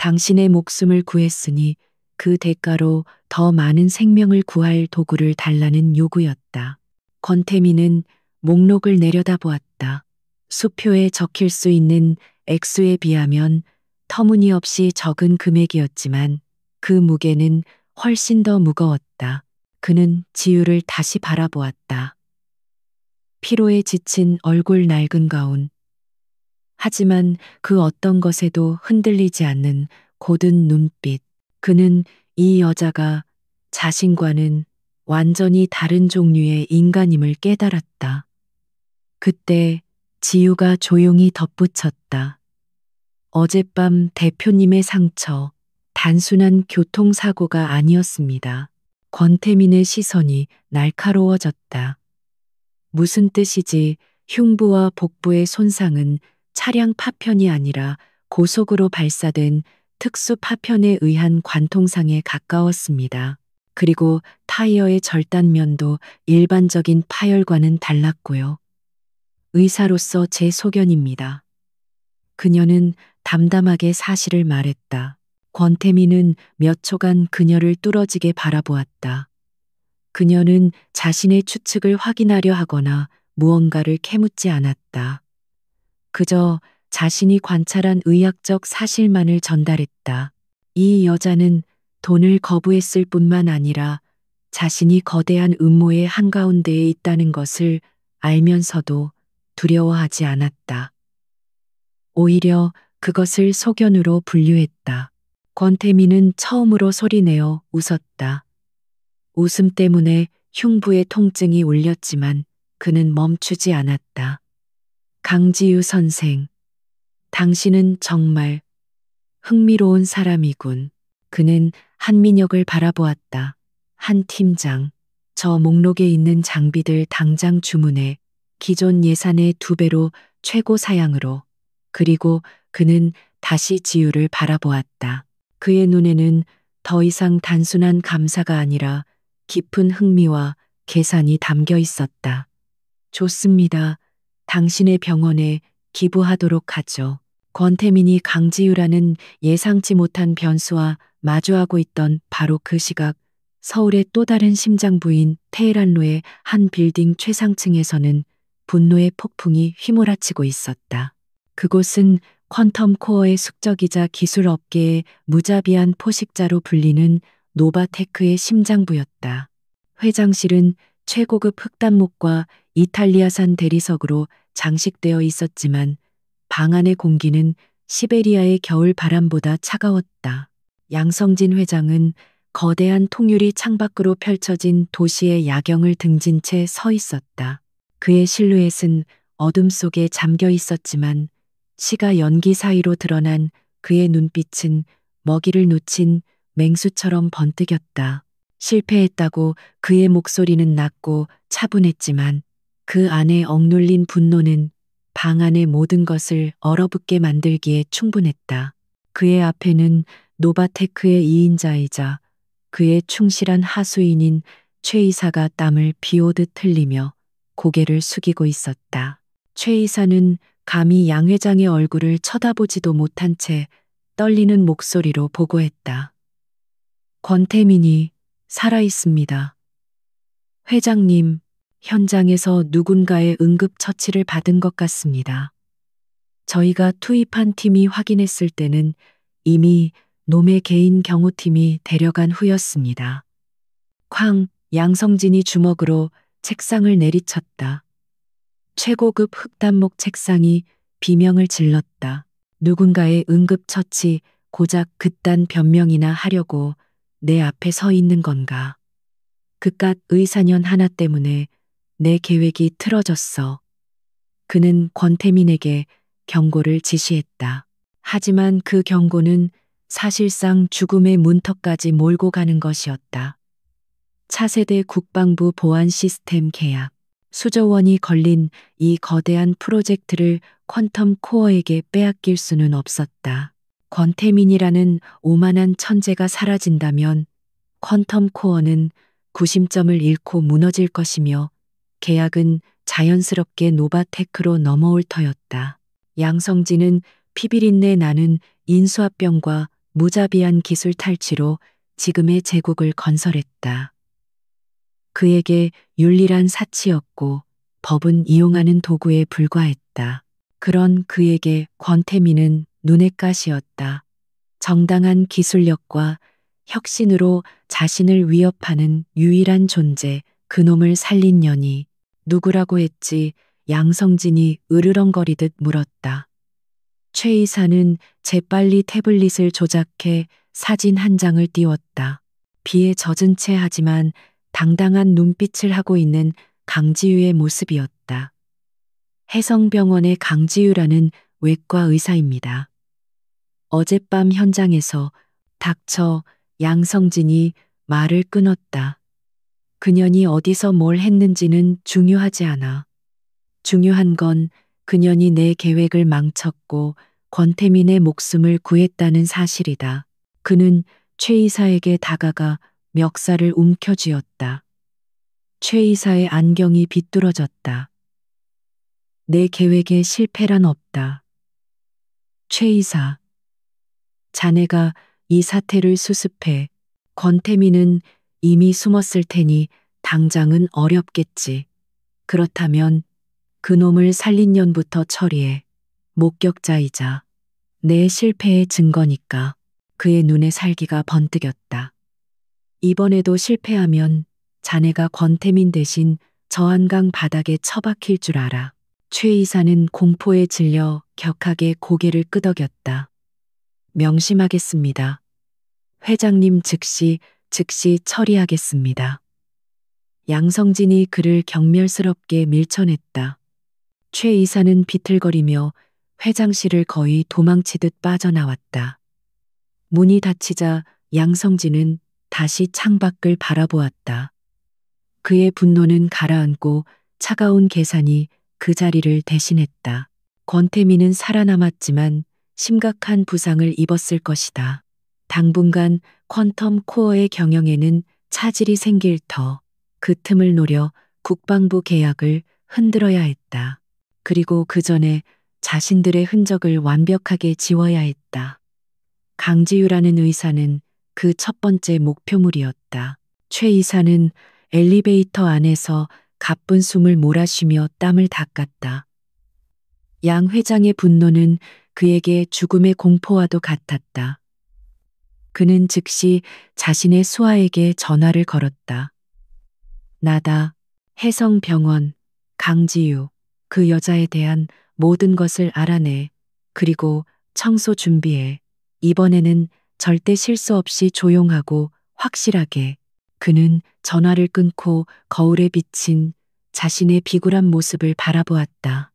당신의 목숨을 구했으니 그 대가로 더 많은 생명을 구할 도구를 달라는 요구였다. 권태민은 목록을 내려다보았다. 수표에 적힐 수 있는 액수에 비하면 터무니없이 적은 금액이었지만 그 무게는 훨씬 더 무거웠다. 그는 지유를 다시 바라보았다. 피로에 지친 얼굴 낡은 가운. 하지만 그 어떤 것에도 흔들리지 않는 고든 눈빛. 그는 이 여자가 자신과는 완전히 다른 종류의 인간임을 깨달았다. 그때 지유가 조용히 덧붙였다. 어젯밤 대표님의 상처, 단순한 교통사고가 아니었습니다. 권태민의 시선이 날카로워졌다. 무슨 뜻이지? 흉부와 복부의 손상은 차량 파편이 아니라 고속으로 발사된 특수 파편에 의한 관통상에 가까웠습니다. 그리고 타이어의 절단면도 일반적인 파열과는 달랐고요. 의사로서 제 소견입니다. 그녀는 담담하게 사실을 말했다. 권태민은 몇 초간 그녀를 뚫어지게 바라보았다. 그녀는 자신의 추측을 확인하려 하거나 무언가를 캐묻지 않았다. 그저 자신이 관찰한 의학적 사실만을 전달했다. 이 여자는 돈을 거부했을 뿐만 아니라 자신이 거대한 음모의 한가운데에 있다는 것을 알면서도 두려워하지 않았다. 오히려 그것을 소견으로 분류했다. 권태민은 처음으로 소리내어 웃었다. 웃음 때문에 흉부의 통증이 울렸지만 그는 멈추지 않았다. 강지유 선생, 당신은 정말 흥미로운 사람이군. 그는 한민혁을 바라보았다. 한 팀장, 저 목록에 있는 장비들 당장 주문해. 기존 예산의 2배로 최고 사양으로. 그리고 그는 다시 지유를 바라보았다. 그의 눈에는 더 이상 단순한 감사가 아니라 깊은 흥미와 계산이 담겨 있었다. 좋습니다. 당신의 병원에 기부하도록 하죠. 권태민이 강지유라는 예상치 못한 변수와 마주하고 있던 바로 그 시각 서울의 또 다른 심장 부인 테헤란로의 한 빌딩 최상층에서는 분노의 폭풍이 휘몰아치고 있었다. 그곳은 퀀텀 코어의 숙적이자 기술 업계의 무자비한 포식자로 불리는 노바테크의 심장부였다. 회장실은 최고급 흑단목과 이탈리아산 대리석으로 장식되어 있었지만 방 안의 공기는 시베리아의 겨울 바람보다 차가웠다. 양성진 회장은 거대한 통유리 창밖으로 펼쳐진 도시의 야경을 등진 채 서 있었다. 그의 실루엣은 어둠 속에 잠겨 있었지만 시가 연기 사이로 드러난 그의 눈빛은 먹이를 놓친 맹수처럼 번뜩였다. 실패했다고 그의 목소리는 낮고 차분했지만 그 안에 억눌린 분노는 방 안의 모든 것을 얼어붙게 만들기에 충분했다. 그의 앞에는 노바테크의 2인자이자 그의 충실한 하수인인 최 이사가 땀을 비오듯 흘리며 고개를 숙이고 있었다. 최 이사는 감히 양 회장의 얼굴을 쳐다보지도 못한 채 떨리는 목소리로 보고했다. 권태민이 살아있습니다. 회장님, 현장에서 누군가의 응급처치를 받은 것 같습니다. 저희가 투입한 팀이 확인했을 때는 이미 놈의 개인 경호팀이 데려간 후였습니다. 쾅, 양성진이 주먹으로 책상을 내리쳤다. 최고급 흑단목 책상이 비명을 질렀다. 누군가의 응급처치, 고작 그딴 변명이나 하려고 내 앞에 서 있는 건가. 그깟 의사년 하나 때문에 내 계획이 틀어졌어. 그는 권태민에게 경고를 지시했다. 하지만 그 경고는 사실상 죽음의 문턱까지 몰고 가는 것이었다. 차세대 국방부 보안 시스템 계약. 수조 원이 걸린 이 거대한 프로젝트를 퀀텀 코어에게 빼앗길 수는 없었다. 권태민이라는 오만한 천재가 사라진다면 퀀텀 코어는 구심점을 잃고 무너질 것이며 계약은 자연스럽게 노바테크로 넘어올 터였다. 양성진은 피비린내 나는 인수합병과 무자비한 기술 탈취로 지금의 제국을 건설했다. 그에게 윤리란 사치였고 법은 이용하는 도구에 불과했다. 그런 그에게 권태민은 눈의 가시였다. 정당한 기술력과 혁신으로 자신을 위협하는 유일한 존재, 그놈을 살린 년이 누구라고 했지? 양성진이 으르렁거리듯 물었다. 최 이사는 재빨리 태블릿을 조작해 사진 한 장을 띄웠다. 비에 젖은 채 하지만 당당한 눈빛을 하고 있는 강지유의 모습이었다. 해성병원의 강지유라는 외과 의사입니다. 어젯밤 현장에서 닥쳐 양성진이 말을 끊었다. 그년이 어디서 뭘 했는지는 중요하지 않아. 중요한 건 그년이 내 계획을 망쳤고 권태민의 목숨을 구했다는 사실이다. 그는 최 이사에게 다가가 멱살을 움켜쥐었다. 최 이사의 안경이 비뚤어졌다. 내 계획에 실패란 없다. 최 이사. 자네가 이 사태를 수습해. 권태민은 이미 숨었을 테니 당장은 어렵겠지. 그렇다면 그놈을 살린 년부터 처리해. 목격자이자 내 실패의 증거니까. 그의 눈에 살기가 번뜩였다. 이번에도 실패하면 자네가 권태민 대신 저한강 바닥에 처박힐 줄 알아. 최 이사는 공포에 질려 격하게 고개를 끄덕였다. 명심하겠습니다. 회장님 즉시 처리하겠습니다. 양성진이 그를 경멸스럽게 밀쳐냈다. 최 이사는 비틀거리며 회장실을 거의 도망치듯 빠져나왔다. 문이 닫히자 양성진은 다시 창밖을 바라보았다. 그의 분노는 가라앉고 차가운 계산이 그 자리를 대신했다. 권태민은 살아남았지만 심각한 부상을 입었을 것이다. 당분간 퀀텀 코어의 경영에는 차질이 생길 터 그 틈을 노려 국방부 계약을 흔들어야 했다. 그리고 그 전에 자신들의 흔적을 완벽하게 지워야 했다. 강지유라는 의사는 그 첫 번째 목표물이었다. 최 이사는 엘리베이터 안에서 가쁜 숨을 몰아쉬며 땀을 닦았다. 양 회장의 분노는 그에게 죽음의 공포와도 같았다. 그는 즉시 자신의 수하에게 전화를 걸었다. 나다. 해성병원, 강지유. 그 여자에 대한 모든 것을 알아내. 그리고 청소 준비해. 이번에는 절대 실수 없이 조용하고 확실하게. 그는 전화를 끊고 거울에 비친 자신의 비굴한 모습을 바라보았다.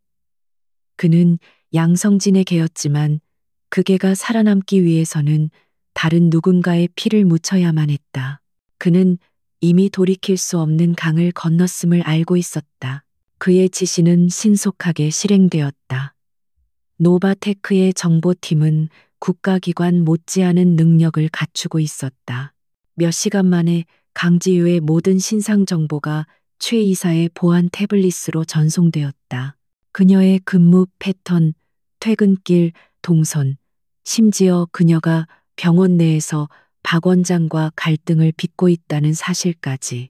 그는 양성진의 개였지만 그 개가 살아남기 위해서는 다른 누군가의 피를 묻혀야만 했다. 그는 이미 돌이킬 수 없는 강을 건넜음을 알고 있었다. 그의 지시는 신속하게 실행되었다. 노바테크의 정보팀은 국가기관 못지않은 능력을 갖추고 있었다. 몇 시간 만에 강지유의 모든 신상 정보가 최 이사의 보안 태블릿으로 전송되었다. 그녀의 근무 패턴, 퇴근길, 동선, 심지어 그녀가 병원 내에서 박 원장과 갈등을 빚고 있다는 사실까지.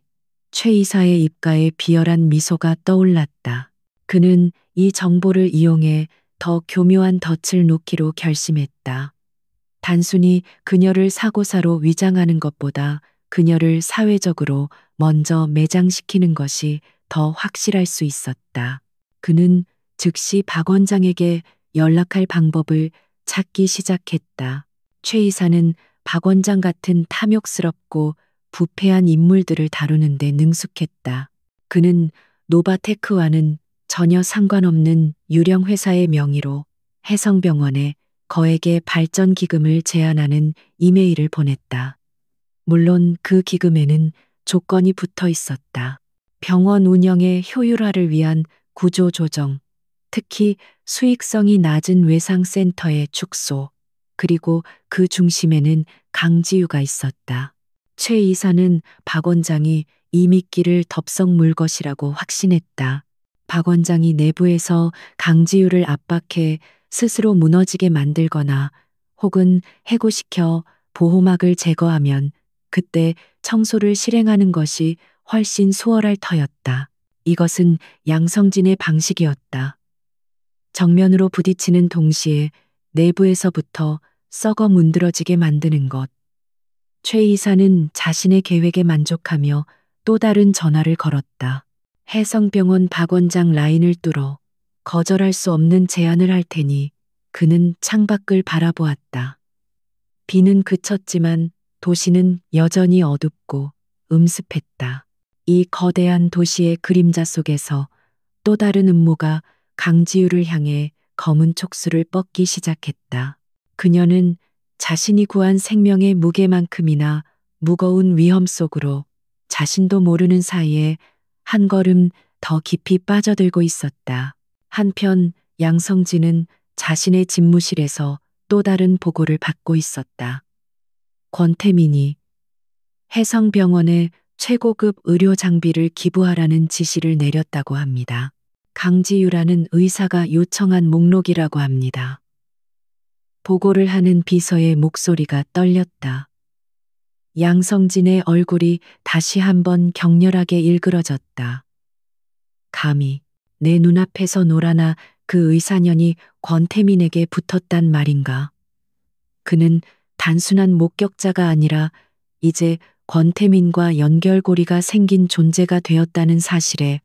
최 이사의 입가에 비열한 미소가 떠올랐다. 그는 이 정보를 이용해 더 교묘한 덫을 놓기로 결심했다. 단순히 그녀를 사고사로 위장하는 것보다 그녀를 사회적으로 먼저 매장시키는 것이 더 확실할 수 있었다. 그는 즉시 박 원장에게 연락할 방법을 찾기 시작했다. 최 이사는 박 원장 같은 탐욕스럽고 부패한 인물들을 다루는 데 능숙했다. 그는 노바테크와는 전혀 상관없는 유령 회사의 명의로 해성병원에 거에게 발전 기금을 제안하는 이메일을 보냈다. 물론 그 기금에는 조건이 붙어 있었다. 병원 운영의 효율화를 위한 구조 조정, 특히 수익성이 낮은 외상센터의 축소, 그리고 그 중심에는 강지유가 있었다. 최 이사는 박 원장이 이 미끼를 덥석 물 것이라고 확신했다. 박 원장이 내부에서 강지유를 압박해 스스로 무너지게 만들거나 혹은 해고시켜 보호막을 제거하면 그때 청소를 실행하는 것이 훨씬 수월할 터였다. 이것은 양성진의 방식이었다. 정면으로 부딪히는 동시에 내부에서부터 썩어 문드러지게 만드는 것. 최 이사는 자신의 계획에 만족하며 또 다른 전화를 걸었다. 해성병원 박 원장 라인을 뚫어 거절할 수 없는 제안을 할 테니 그는 창밖을 바라보았다. 비는 그쳤지만 도시는 여전히 어둡고 음습했다. 이 거대한 도시의 그림자 속에서 또 다른 음모가 강지유를 향해 검은 촉수를 뻗기 시작했다. 그녀는 자신이 구한 생명의 무게만큼이나 무거운 위험 속으로 자신도 모르는 사이에 한 걸음 더 깊이 빠져들고 있었다. 한편 양성진은 자신의 집무실에서 또 다른 보고를 받고 있었다. 권태민이 해성병원에 최고급 의료 장비를 기부하라는 지시를 내렸다고 합니다. 강지유라는 의사가 요청한 목록이라고 합니다. 보고를 하는 비서의 목소리가 떨렸다. 양성진의 얼굴이 다시 한번 격렬하게 일그러졌다. 감히 내 눈앞에서 놀아나 그 의사년이 권태민에게 붙었단 말인가. 그는 단순한 목격자가 아니라 이제 권태민과 연결고리가 생긴 존재가 되었다는 사실에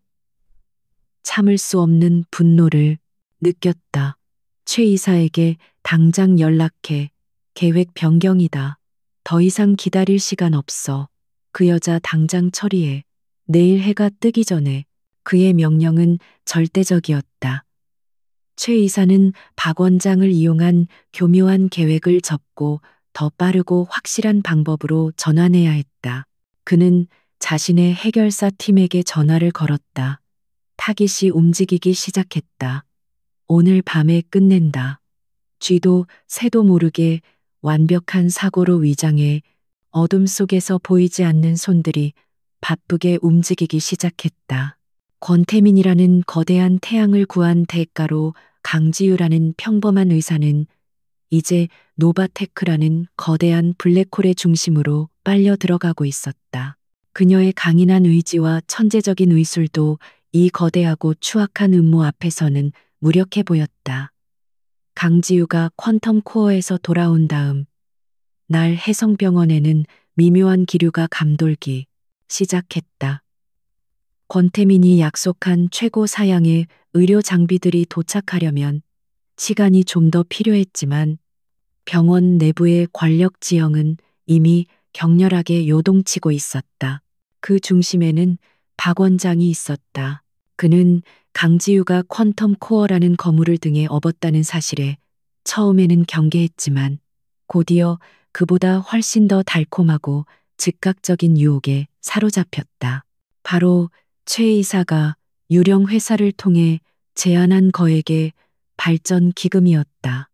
참을 수 없는 분노를 느꼈다. 최 이사에게 당장 연락해. 계획 변경이다. 더 이상 기다릴 시간 없어. 그 여자 당장 처리해. 내일 해가 뜨기 전에. 그의 명령은 절대적이었다. 최 이사는 박 원장을 이용한 교묘한 계획을 접고 더 빠르고 확실한 방법으로 전환해야 했다. 그는 자신의 해결사 팀에게 전화를 걸었다. 타깃이 움직이기 시작했다. 오늘 밤에 끝낸다. 쥐도 새도 모르게 완벽한 사고로 위장해 어둠 속에서 보이지 않는 손들이 바쁘게 움직이기 시작했다. 권태민이라는 거대한 태양을 구한 대가로 강지유라는 평범한 의사는 이제 노바테크라는 거대한 블랙홀의 중심으로 빨려 들어가고 있었다. 그녀의 강인한 의지와 천재적인 의술도 이 거대하고 추악한 음모 앞에서는 무력해 보였다. 강지유가 퀀텀 코어에서 돌아온 다음 날 해성병원에는 미묘한 기류가 감돌기 시작했다. 권태민이 약속한 최고 사양의 의료 장비들이 도착하려면 시간이 좀 더 필요했지만 병원 내부의 권력 지형은 이미 격렬하게 요동치고 있었다. 그 중심에는 박 원장이 있었다. 그는 강지유가 퀀텀 코어라는 거물을 등에 업었다는 사실에 처음에는 경계했지만 곧이어 그보다 훨씬 더 달콤하고 즉각적인 유혹에 사로잡혔다. 바로 최 이사가 유령 회사를 통해 제안한 거액의 발전 기금이었다.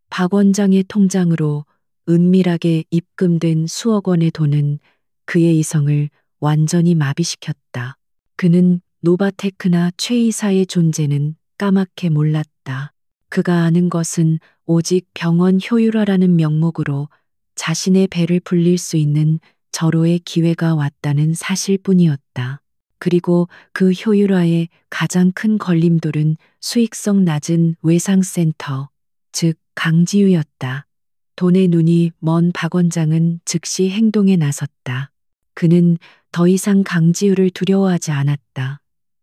박 원장의 통장으로 은밀하게 입금된 수억 원의 돈은 그의 이성을 완전히 마비시켰다. 그는 노바테크나 최 이사의 존재는 까맣게 몰랐다. 그가 아는 것은 오직 병원 효율화라는 명목으로 자신의 배를 불릴 수 있는 절호의 기회가 왔다는 사실뿐이었다. 그리고 그 효율화의 가장 큰 걸림돌은 수익성 낮은 외상센터, 즉 강지유였다. 돈의 눈이 먼 박 원장은 즉시 행동에 나섰다. 그는 더 이상 강지유를 두려워하지 않았다.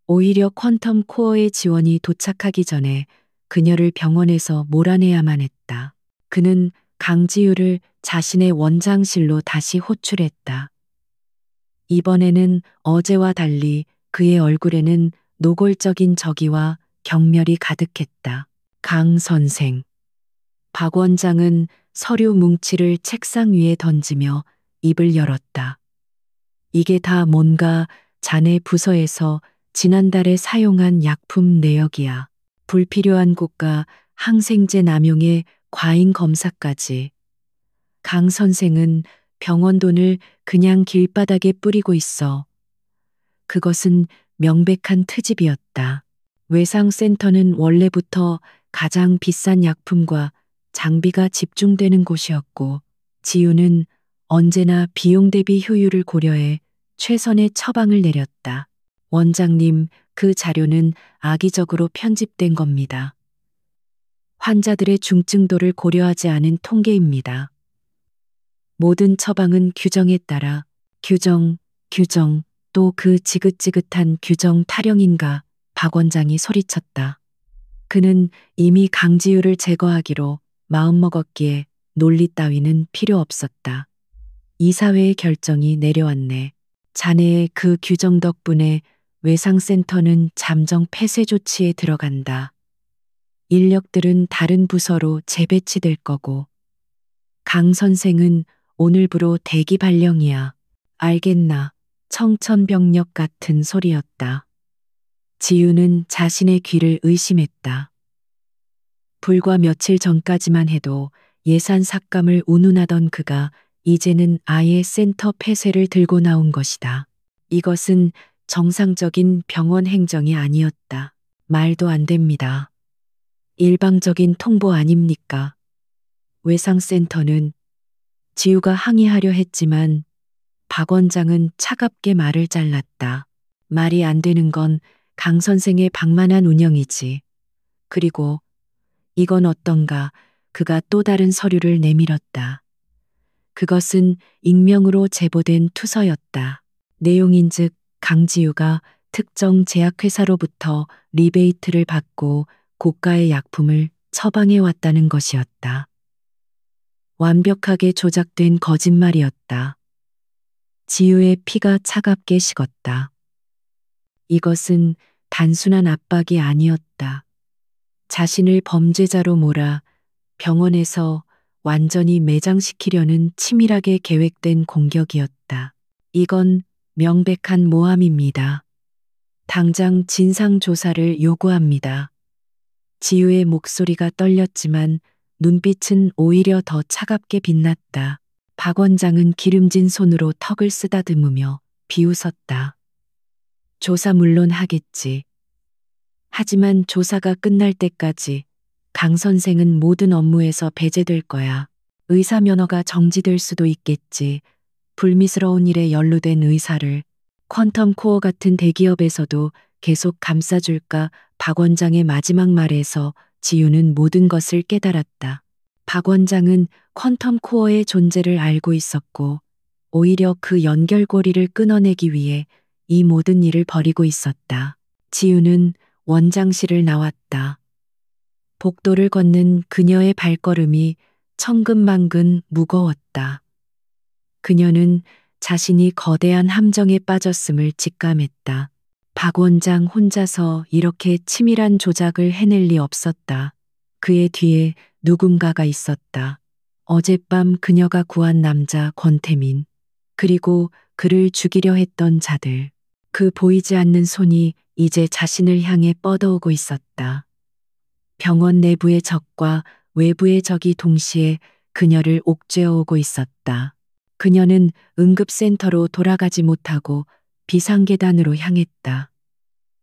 오히려 퀀텀 코어의 지원이 도착하기 전에 그녀를 병원에서 몰아내야만 했다. 그는 강지유를 자신의 원장실로 다시 호출했다. 이번에는 어제와 달리 그의 얼굴에는 노골적인 적의와 경멸이 가득했다. 강 선생. 박 원장은 서류 뭉치를 책상 위에 던지며 입을 열었다. 이게 다 뭔가 자네 부서에서 지난달에 사용한 약품 내역이야. 불필요한 고가 항생제 남용에 과잉 검사까지. 강 선생은 병원 돈을 그냥 길바닥에 뿌리고 있어. 그것은 명백한 트집이었다. 외상센터는 원래부터 가장 비싼 약품과 장비가 집중되는 곳이었고, 지우는 언제나 비용 대비 효율을 고려해 최선의 처방을 내렸다. 원장님, 그 자료는 악의적으로 편집된 겁니다. 환자들의 중증도를 고려하지 않은 통계입니다. 모든 처방은 규정에 따라 규정, 또 그 지긋지긋한 규정 타령인가 박 원장이 소리쳤다. 그는 이미 강지유를 제거하기로 마음먹었기에 논리 따위는 필요 없었다. 이사회의 결정이 내려왔네. 자네의 그 규정 덕분에 외상센터는 잠정 폐쇄 조치에 들어간다. 인력들은 다른 부서로 재배치될 거고. 강 선생은 오늘부로 대기 발령이야. 알겠나. 청천벽력 같은 소리였다. 지우는 자신의 귀를 의심했다. 불과 며칠 전까지만 해도 예산 삭감을 운운하던 그가 이제는 아예 센터 폐쇄를 들고 나온 것이다. 이것은 정상적인 병원 행정이 아니었다. 말도 안 됩니다. 일방적인 통보 아닙니까? 외상센터는 지우가 항의하려 했지만 박 원장은 차갑게 말을 잘랐다. 말이 안 되는 건 강 선생의 방만한 운영이지. 그리고 이건 어떤가 그가 또 다른 서류를 내밀었다. 그것은 익명으로 제보된 투서였다. 내용인즉 강지우가 특정 제약회사로부터 리베이트를 받고 고가의 약품을 처방해 왔다는 것이었다. 완벽하게 조작된 거짓말이었다. 지우의 피가 차갑게 식었다. 이것은 단순한 압박이 아니었다. 자신을 범죄자로 몰아 병원에서 완전히 매장시키려는 치밀하게 계획된 공격이었다. 이건 명백한 모함입니다. 당장 진상조사를 요구합니다. 지우의 목소리가 떨렸지만 눈빛은 오히려 더 차갑게 빛났다. 박 원장은 기름진 손으로 턱을 쓰다듬으며 비웃었다. 조사 물론 하겠지. 하지만 조사가 끝날 때까지 강 선생은 모든 업무에서 배제될 거야. 의사 면허가 정지될 수도 있겠지. 불미스러운 일에 연루된 의사를 퀀텀 코어 같은 대기업에서도 계속 감싸줄까. 박 원장의 마지막 말에서 지우는 모든 것을 깨달았다. 박 원장은 퀀텀 코어의 존재를 알고 있었고 오히려 그 연결고리를 끊어내기 위해 이 모든 일을 벌이고 있었다. 지우는 원장실을 나왔다. 복도를 걷는 그녀의 발걸음이 천근만근 무거웠다. 그녀는 자신이 거대한 함정에 빠졌음을 직감했다. 박 원장 혼자서 이렇게 치밀한 조작을 해낼 리 없었다. 그의 뒤에 누군가가 있었다. 어젯밤 그녀가 구한 남자 권태민, 그리고 그를 죽이려 했던 자들. 그 보이지 않는 손이 이제 자신을 향해 뻗어오고 있었다. 병원 내부의 적과 외부의 적이 동시에 그녀를 옥죄어 오고 있었다. 그녀는 응급센터로 돌아가지 못하고 비상계단으로 향했다.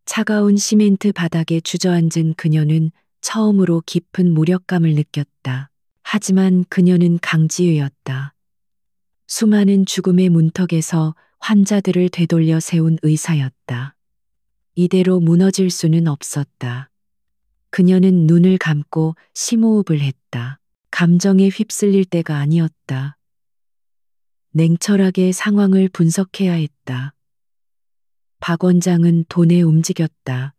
차가운 시멘트 바닥에 주저앉은 그녀는 처음으로 깊은 무력감을 느꼈다. 하지만 그녀는 강지우였다. 수많은 죽음의 문턱에서 환자들을 되돌려 세운 의사였다. 이대로 무너질 수는 없었다. 그녀는 눈을 감고 심호흡을 했다. 감정에 휩쓸릴 때가 아니었다. 냉철하게 상황을 분석해야 했다. 박 원장은 돈에 움직였다.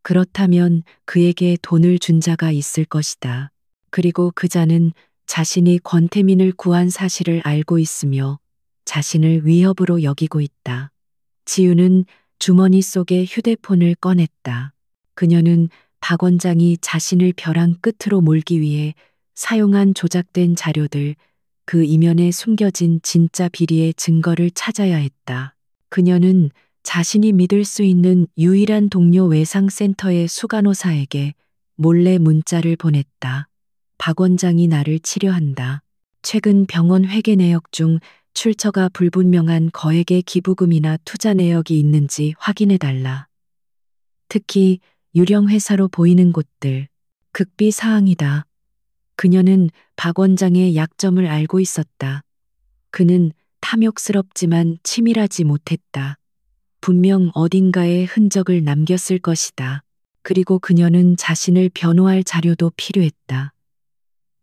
그렇다면 그에게 돈을 준 자가 있을 것이다. 그리고 그 자는 자신이 권태민을 구한 사실을 알고 있으며 자신을 위협으로 여기고 있다. 지우는 주머니 속에 휴대폰을 꺼냈다. 그녀는 박 원장이 자신을 벼랑 끝으로 몰기 위해 사용한 조작된 자료들, 그 이면에 숨겨진 진짜 비리의 증거를 찾아야 했다. 그녀는 자신이 믿을 수 있는 유일한 동료 외상센터의 수간호사에게 몰래 문자를 보냈다. 박 원장이 나를 치료한다. 최근 병원 회계 내역 중 출처가 불분명한 거액의 기부금이나 투자 내역이 있는지 확인해달라. 특히 유령 회사로 보이는 곳들. 극비 사항이다. 그녀는 박 원장의 약점을 알고 있었다. 그는 탐욕스럽지만 치밀하지 못했다. 분명 어딘가에 흔적을 남겼을 것이다. 그리고 그녀는 자신을 변호할 자료도 필요했다.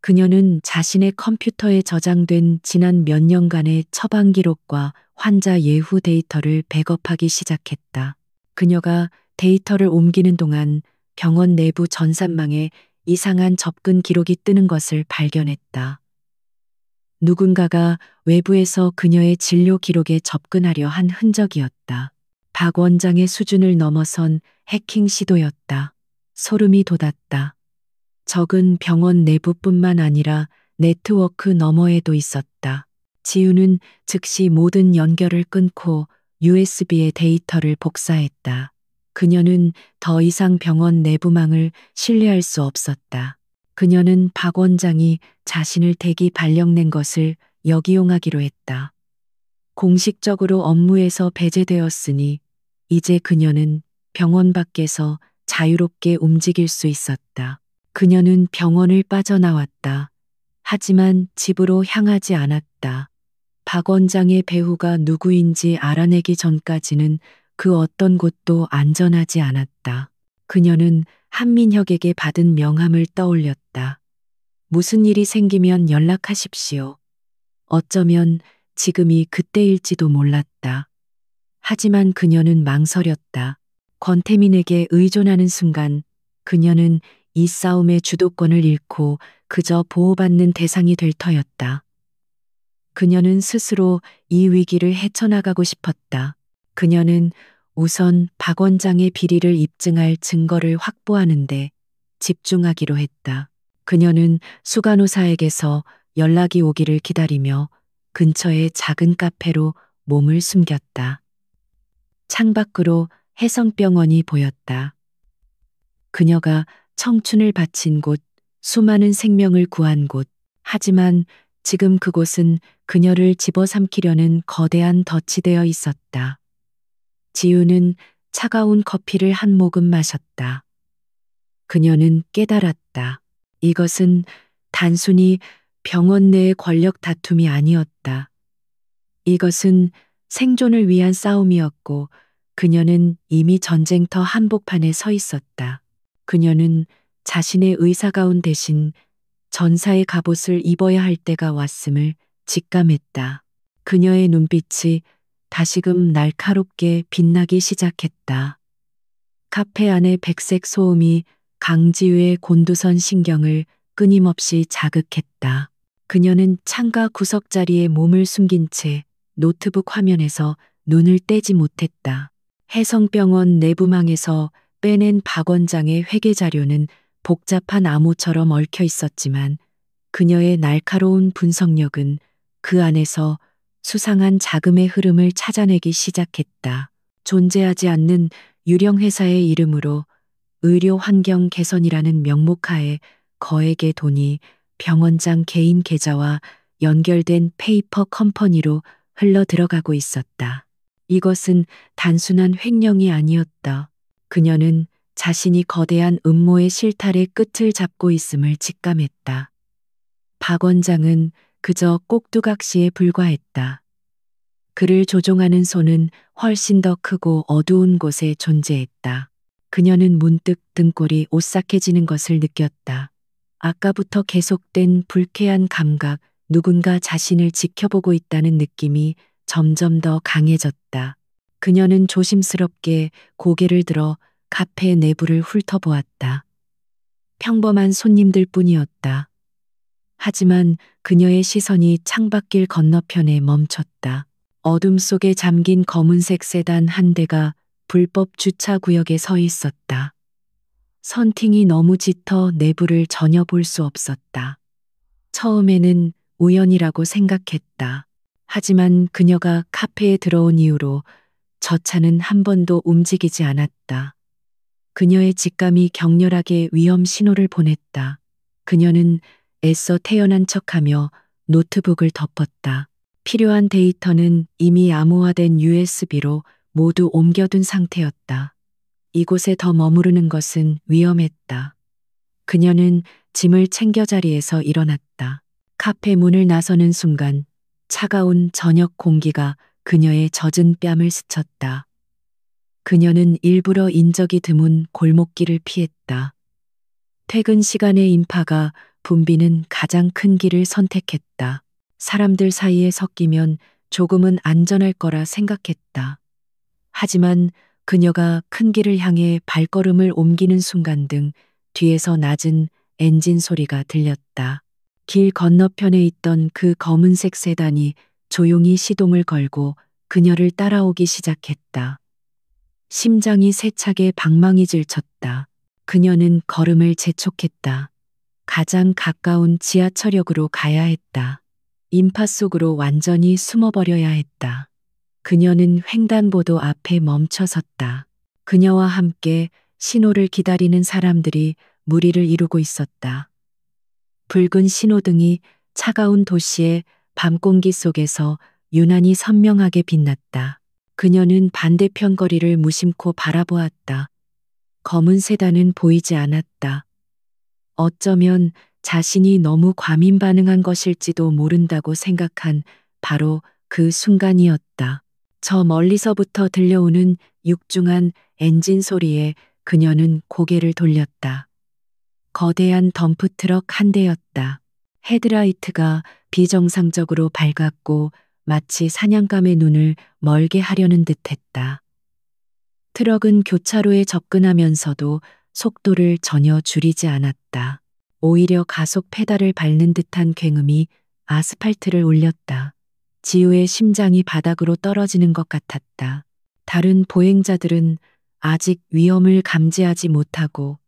그녀는 자신의 컴퓨터에 저장된 지난 몇 년간의 처방 기록과 환자 예후 데이터를 백업하기 시작했다. 그녀가 데이터를 옮기는 동안 병원 내부 전산망에 이상한 접근 기록이 뜨는 것을 발견했다. 누군가가 외부에서 그녀의 진료 기록에 접근하려 한 흔적이었다. 박 원장의 수준을 넘어선 해킹 시도였다. 소름이 돋았다. 적은 병원 내부뿐만 아니라 네트워크 너머에도 있었다. 지우는 즉시 모든 연결을 끊고 USB의 데이터를 복사했다. 그녀는 더 이상 병원 내부망을 신뢰할 수 없었다. 그녀는 박 원장이 자신을 대기 발령낸 것을 역이용하기로 했다. 공식적으로 업무에서 배제되었으니 이제 그녀는 병원 밖에서 자유롭게 움직일 수 있었다. 그녀는 병원을 빠져나왔다. 하지만 집으로 향하지 않았다. 박 원장의 배우가 누구인지 알아내기 전까지는 그 어떤 곳도 안전하지 않았다. 그녀는 한민혁에게 받은 명함을 떠올렸다. 무슨 일이 생기면 연락하십시오. 어쩌면 지금이 그때일지도 몰랐다. 하지만 그녀는 망설였다. 권태민에게 의존하는 순간 그녀는 이 싸움의 주도권을 잃고 그저 보호받는 대상이 될 터였다. 그녀는 스스로 이 위기를 헤쳐나가고 싶었다. 그녀는 우선 박 원장의 비리를 입증할 증거를 확보하는데 집중하기로 했다. 그녀는 수간호사에게서 연락이 오기를 기다리며 근처의 작은 카페로 몸을 숨겼다. 창밖으로 해성병원이 보였다. 그녀가 청춘을 바친 곳, 수많은 생명을 구한 곳. 하지만 지금 그곳은 그녀를 집어삼키려는 거대한 덫이 되어 있었다. 지우는 차가운 커피를 한 모금 마셨다. 그녀는 깨달았다. 이것은 단순히 병원 내의 권력 다툼이 아니었다. 이것은 생존을 위한 싸움이었고 그녀는 이미 전쟁터 한복판에 서 있었다. 그녀는 자신의 의사가운 대신 전사의 갑옷을 입어야 할 때가 왔음을 직감했다. 그녀의 눈빛이 다시금 날카롭게 빛나기 시작했다. 카페 안의 백색 소음이 강지우의 곤두선 신경을 끊임없이 자극했다. 그녀는 창가 구석자리에 몸을 숨긴 채 노트북 화면에서 눈을 떼지 못했다. 해성병원 내부망에서 빼낸 박 원장의 회계 자료는 복잡한 암호처럼 얽혀 있었지만 그녀의 날카로운 분석력은 그 안에서 수상한 자금의 흐름을 찾아내기 시작했다. 존재하지 않는 유령 회사의 이름으로 의료 환경 개선이라는 명목하에 거액의 돈이 병원장 개인 계좌와 연결된 페이퍼 컴퍼니로 흘러 들어가고 있었다. 이것은 단순한 횡령이 아니었다. 그녀는 자신이 거대한 음모의 실타래 끝을 잡고 있음을 직감했다. 박 원장은 그저 꼭두각시에 불과했다. 그를 조종하는 손은 훨씬 더 크고 어두운 곳에 존재했다. 그녀는 문득 등골이 오싹해지는 것을 느꼈다. 아까부터 계속된 불쾌한 감각, 누군가 자신을 지켜보고 있다는 느낌이 점점 더 강해졌다. 그녀는 조심스럽게 고개를 들어 카페 내부를 훑어보았다. 평범한 손님들 뿐이었다. 하지만 그녀의 시선이 창밖길 건너편에 멈췄다. 어둠 속에 잠긴 검은색 세단 한 대가 불법 주차 구역에 서 있었다. 선팅이 너무 짙어 내부를 전혀 볼 수 없었다. 처음에는 우연이라고 생각했다. 하지만 그녀가 카페에 들어온 이후로 저 차는 한 번도 움직이지 않았다. 그녀의 직감이 격렬하게 위험 신호를 보냈다. 그녀는 애써 태연한 척하며 노트북을 덮었다. 필요한 데이터는 이미 암호화된 USB로 모두 옮겨둔 상태였다. 이곳에 더 머무르는 것은 위험했다. 그녀는 짐을 챙겨 자리에서 일어났다. 카페 문을 나서는 순간 차가운 저녁 공기가 그녀의 젖은 뺨을 스쳤다. 그녀는 일부러 인적이 드문 골목길을 피했다. 퇴근 시간의 인파가 붐비는 가장 큰 길을 선택했다. 사람들 사이에 섞이면 조금은 안전할 거라 생각했다. 하지만 그녀가 큰 길을 향해 발걸음을 옮기는 순간 등 뒤에서 낮은 엔진 소리가 들렸다. 길 건너편에 있던 그 검은색 세단이 조용히 시동을 걸고 그녀를 따라오기 시작했다. 심장이 세차게 방망이 질쳤다. 그녀는 걸음을 재촉했다. 가장 가까운 지하철역으로 가야 했다. 인파 속으로 완전히 숨어버려야 했다. 그녀는 횡단보도 앞에 멈춰 섰다. 그녀와 함께 신호를 기다리는 사람들이 무리를 이루고 있었다. 붉은 신호등이 차가운 도시의 밤 공기 속에서 유난히 선명하게 빛났다. 그녀는 반대편 거리를 무심코 바라보았다. 검은 세단은 보이지 않았다. 어쩌면 자신이 너무 과민 반응한 것일지도 모른다고 생각한 바로 그 순간이었다. 저 멀리서부터 들려오는 육중한 엔진 소리에 그녀는 고개를 돌렸다. 거대한 덤프트럭 한 대였다. 헤드라이트가 비정상적으로 밝았고 마치 사냥감의 눈을 멀게 하려는 듯했다. 트럭은 교차로에 접근하면서도 속도를 전혀 줄이지 않았다. 오히려 가속 페달을 밟는 듯한 굉음이 아스팔트를 울렸다. 지우의 심장이 바닥으로 떨어지는 것 같았다. 다른 보행자들은 아직 위험을 감지하지 못하고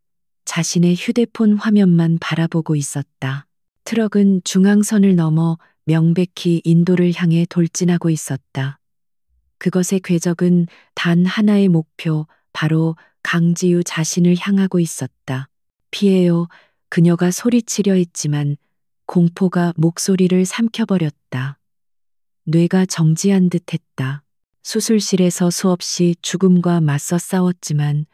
자신의 휴대폰 화면만 바라보고 있었다. 트럭은 중앙선을 넘어 명백히 인도를 향해 돌진하고 있었다. 그것의 궤적은 단 하나의 목표, 바로 강지우 자신을 향하고 있었다. 피해요. 그녀가 소리치려 했지만 공포가 목소리를 삼켜버렸다. 뇌가 정지한 듯 했다. 수술실에서 수없이 죽음과 맞서 싸웠지만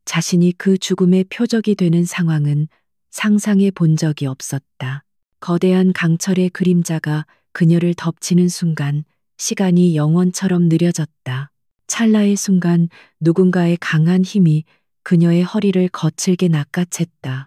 자신이 그 죽음의 표적이 되는 상황은 상상해 본 적이 없었다. 거대한 강철의 그림자가 그녀를 덮치는 순간 시간이 영원처럼 느려졌다. 찰나의 순간 누군가의 강한 힘이 그녀의 허리를 거칠게 낚아챘다.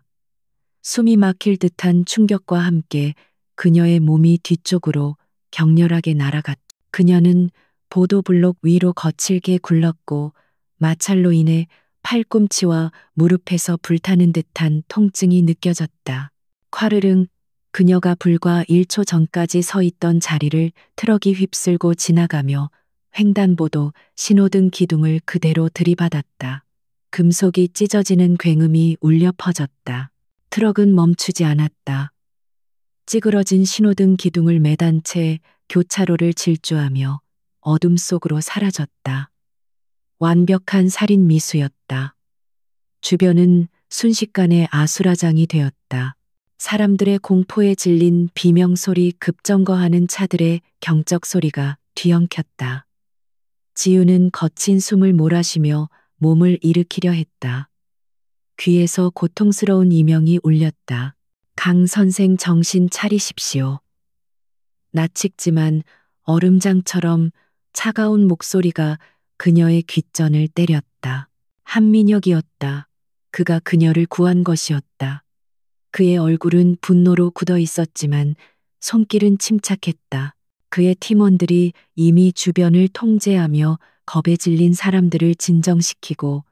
숨이 막힐 듯한 충격과 함께 그녀의 몸이 뒤쪽으로 격렬하게 날아갔다. 그녀는 보도블록 위로 거칠게 굴렀고 마찰로 인해 팔꿈치와 무릎에서 불타는 듯한 통증이 느껴졌다. 콰르릉, 그녀가 불과 1초 전까지 서 있던 자리를 트럭이 휩쓸고 지나가며 횡단보도 신호등 기둥을 그대로 들이받았다. 금속이 찢어지는 굉음이 울려 퍼졌다. 트럭은 멈추지 않았다. 찌그러진 신호등 기둥을 매단 채 교차로를 질주하며 어둠 속으로 사라졌다. 완벽한 살인 미수였다. 주변은 순식간에 아수라장이 되었다. 사람들의 공포에 질린 비명소리 급정거하는 차들의 경적 소리가 뒤엉켰다. 지우는 거친 숨을 몰아쉬며 몸을 일으키려 했다. 귀에서 고통스러운 이명이 울렸다. 강 선생 정신 차리십시오. 나칙지만 얼음장처럼 차가운 목소리가 그녀의 귓전을 때렸다. 한민혁이었다. 그가 그녀를 구한 것이었다. 그의 얼굴은 분노로 굳어 있었지만 손길은 침착했다. 그의 팀원들이 이미 주변을 통제하며 겁에 질린 사람들을 진정시키고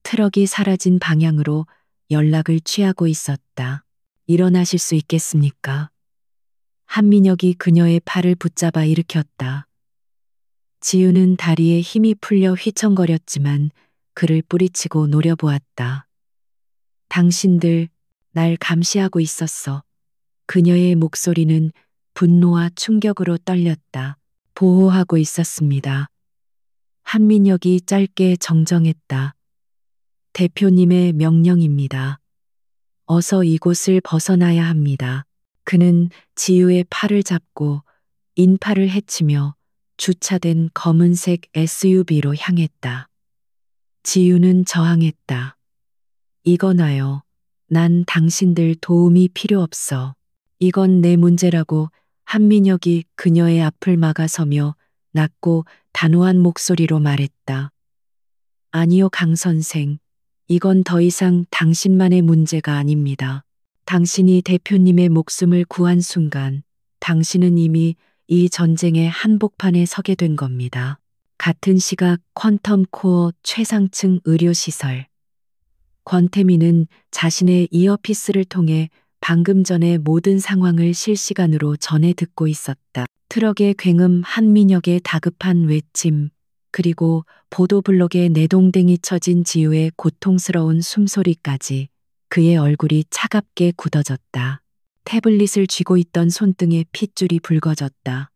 트럭이 사라진 방향으로 연락을 취하고 있었다. 일어나실 수 있겠습니까? 한민혁이 그녀의 팔을 붙잡아 일으켰다. 지우는 다리에 힘이 풀려 휘청거렸지만 그를 뿌리치고 노려보았다. 당신들 날 감시하고 있었어. 그녀의 목소리는 분노와 충격으로 떨렸다. 보호하고 있었습니다. 한민혁이 짧게 정정했다. 대표님의 명령입니다. 어서 이곳을 벗어나야 합니다. 그는 지우의 팔을 잡고 인파를 헤치며 주차된 검은색 SUV로 향했다. 지우는 저항했다. 이거나요. 난 당신들 도움이 필요 없어. 이건 내 문제라고 한민혁이 그녀의 앞을 막아서며 낮고 단호한 목소리로 말했다. 아니요, 강 선생. 이건 더 이상 당신만의 문제가 아닙니다. 당신이 대표님의 목숨을 구한 순간 당신은 이미 이 전쟁의 한복판에 서게 된 겁니다. 같은 시각 퀀텀 코어 최상층 의료시설. 권태민은 자신의 이어피스를 통해 방금 전의 모든 상황을 실시간으로 전해 듣고 있었다. 트럭의 굉음, 한민혁의 다급한 외침, 그리고 보도블록에 내동댕이 쳐진 지우의 고통스러운 숨소리까지 그의 얼굴이 차갑게 굳어졌다. 태블릿을 쥐고 있던 손등에 핏줄이 붉어졌다.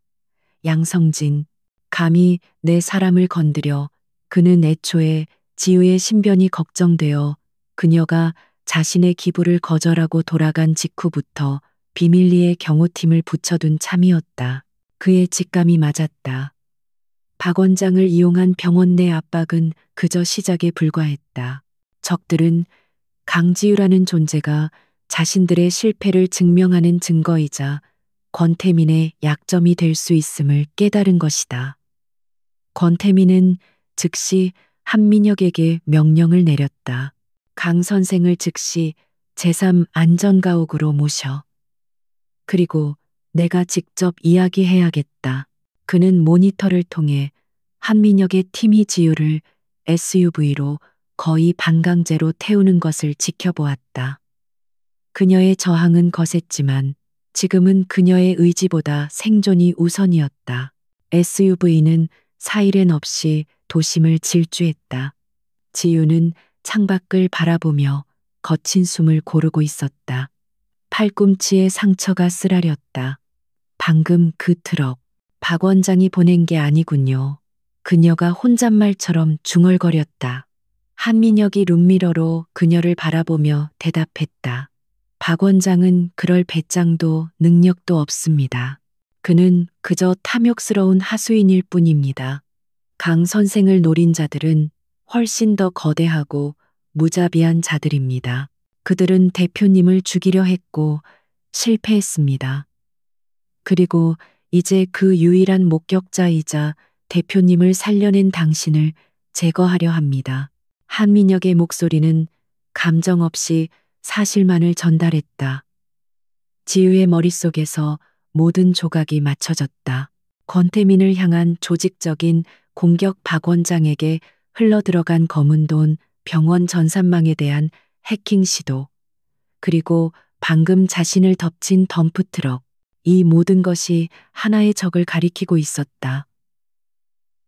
양성진, 감히 내 사람을 건드려. 그는 애초에 지우의 신변이 걱정되어 그녀가 자신의 기부를 거절하고 돌아간 직후부터 비밀리에 경호팀을 붙여둔 참이었다. 그의 직감이 맞았다. 박 원장을 이용한 병원 내 압박은 그저 시작에 불과했다. 적들은 강지우라는 존재가 자신들의 실패를 증명하는 증거이자 권태민의 약점이 될 수 있음을 깨달은 것이다. 권태민은 즉시 한민혁에게 명령을 내렸다. 강 선생을 즉시 제3 안전가옥으로 모셔. 그리고 내가 직접 이야기해야겠다. 그는 모니터를 통해 한민혁의 팀이 지우를 SUV로 거의 반강제로 태우는 것을 지켜보았다. 그녀의 저항은 거셌지만 지금은 그녀의 의지보다 생존이 우선이었다. SUV는 사이렌 없이 도심을 질주했다. 지우는 창밖을 바라보며 거친 숨을 고르고 있었다. 팔꿈치에 상처가 쓰라렸다. 방금 그 트럭, 박 원장이 보낸 게 아니군요. 그녀가 혼잣말처럼 중얼거렸다. 한민혁이 룸미러로 그녀를 바라보며 대답했다. 박 원장은 그럴 배짱도 능력도 없습니다. 그는 그저 탐욕스러운 하수인일 뿐입니다. 강 선생을 노린 자들은 훨씬 더 거대하고 무자비한 자들입니다. 그들은 대표님을 죽이려 했고 실패했습니다. 그리고 이제 그 유일한 목격자이자 대표님을 살려낸 당신을 제거하려 합니다. 한민혁의 목소리는 감정 없이 사실만을 전달했다. 지우의 머릿속에서 모든 조각이 맞춰졌다. 권태민을 향한 조직적인 공격, 박 원장에게 흘러들어간 검은 돈, 병원 전산망에 대한 해킹 시도, 그리고 방금 자신을 덮친 덤프트럭, 이 모든 것이 하나의 적을 가리키고 있었다.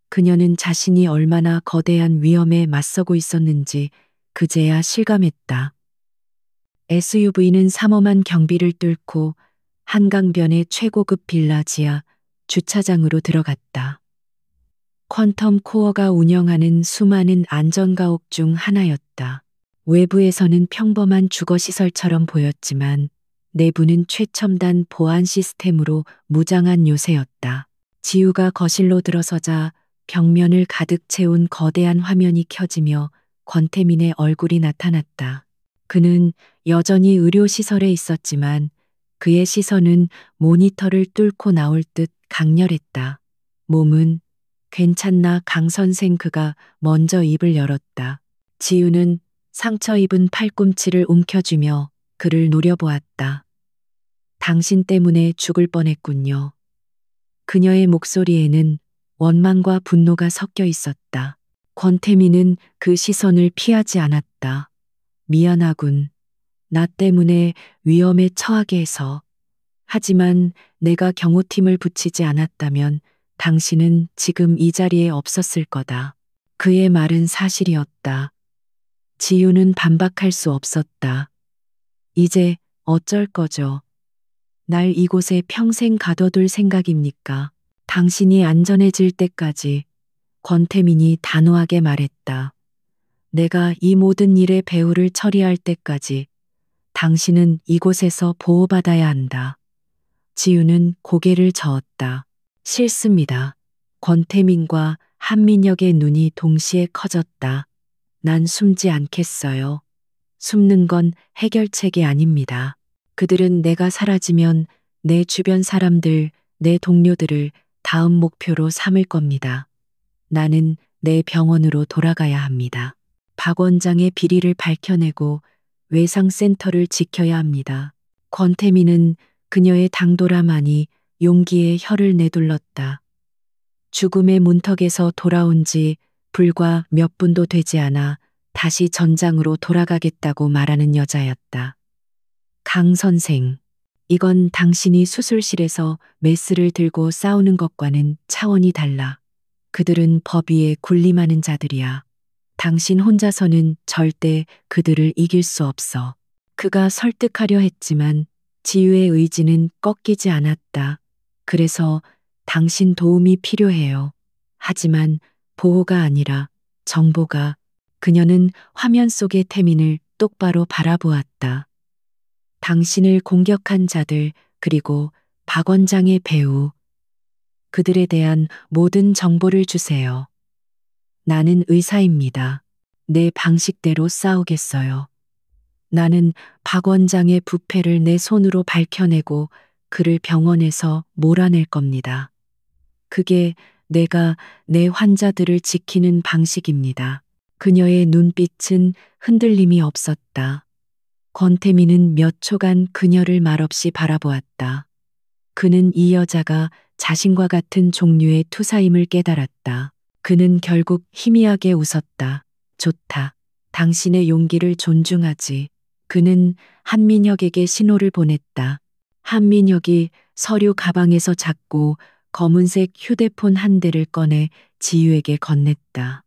그녀는 자신이 얼마나 거대한 위험에 맞서고 있었는지 그제야 실감했다. SUV는 삼엄한 경비를 뚫고 한강변의 최고급 빌라 지하 주차장으로 들어갔다. 퀀텀 코어가 운영하는 수많은 안전가옥 중 하나였다. 외부에서는 평범한 주거시설처럼 보였지만 내부는 최첨단 보안 시스템으로 무장한 요새였다. 지우가 거실로 들어서자 벽면을 가득 채운 거대한 화면이 켜지며 권태민의 얼굴이 나타났다. 그는 여전히 의료시설에 있었지만 그의 시선은 모니터를 뚫고 나올 듯 강렬했다. 몸은 괜찮나 강 선생. 그가 먼저 입을 열었다. 지우는 상처 입은 팔꿈치를 움켜쥐며 그를 노려보았다. 당신 때문에 죽을 뻔했군요. 그녀의 목소리에는 원망과 분노가 섞여 있었다. 권태민은 그 시선을 피하지 않았다. 미안하군. 나 때문에 위험에 처하게 해서. 하지만 내가 경호팀을 붙이지 않았다면 당신은 지금 이 자리에 없었을 거다. 그의 말은 사실이었다. 지우는 반박할 수 없었다. 이제 어쩔 거죠? 날 이곳에 평생 가둬둘 생각입니까? 당신이 안전해질 때까지. 권태민이 단호하게 말했다. 내가 이 모든 일의 배후를 처리할 때까지 당신은 이곳에서 보호받아야 한다. 지우는 고개를 저었다. 싫습니다. 권태민과 한민혁의 눈이 동시에 커졌다. 난 숨지 않겠어요. 숨는 건 해결책이 아닙니다. 그들은 내가 사라지면 내 주변 사람들, 내 동료들을 다음 목표로 삼을 겁니다. 나는 내 병원으로 돌아가야 합니다. 박 원장의 비리를 밝혀내고 외상센터를 지켜야 합니다. 권태민은 그녀의 당돌함하니 용기에 혀를 내둘렀다. 죽음의 문턱에서 돌아온 지 불과 몇 분도 되지 않아 다시 전장으로 돌아가겠다고 말하는 여자였다. 강 선생, 이건 당신이 수술실에서 메스를 들고 싸우는 것과는 차원이 달라. 그들은 법 위에 군림하는 자들이야. 당신 혼자서는 절대 그들을 이길 수 없어. 그가 설득하려 했지만 지유의 의지는 꺾이지 않았다. 그래서 당신 도움이 필요해요. 하지만 보호가 아니라 정보가. 그녀는 화면 속의 태민을 똑바로 바라보았다. 당신을 공격한 자들, 그리고 박 원장의 배우, 그들에 대한 모든 정보를 주세요. 나는 의사입니다. 내 방식대로 싸우겠어요. 나는 박 원장의 부패를 내 손으로 밝혀내고 그를 병원에서 몰아낼 겁니다. 그게 내가 내 환자들을 지키는 방식입니다. 그녀의 눈빛은 흔들림이 없었다. 권태민은 몇 초간 그녀를 말없이 바라보았다. 그는 이 여자가 자신과 같은 종류의 투사임을 깨달았다. 그는 결국 희미하게 웃었다. 좋다. 당신의 용기를 존중하지. 그는 한민혁에게 신호를 보냈다. 한민혁이 서류 가방에서 작고 검은색 휴대폰 한 대를 꺼내 지유에게 건넸다.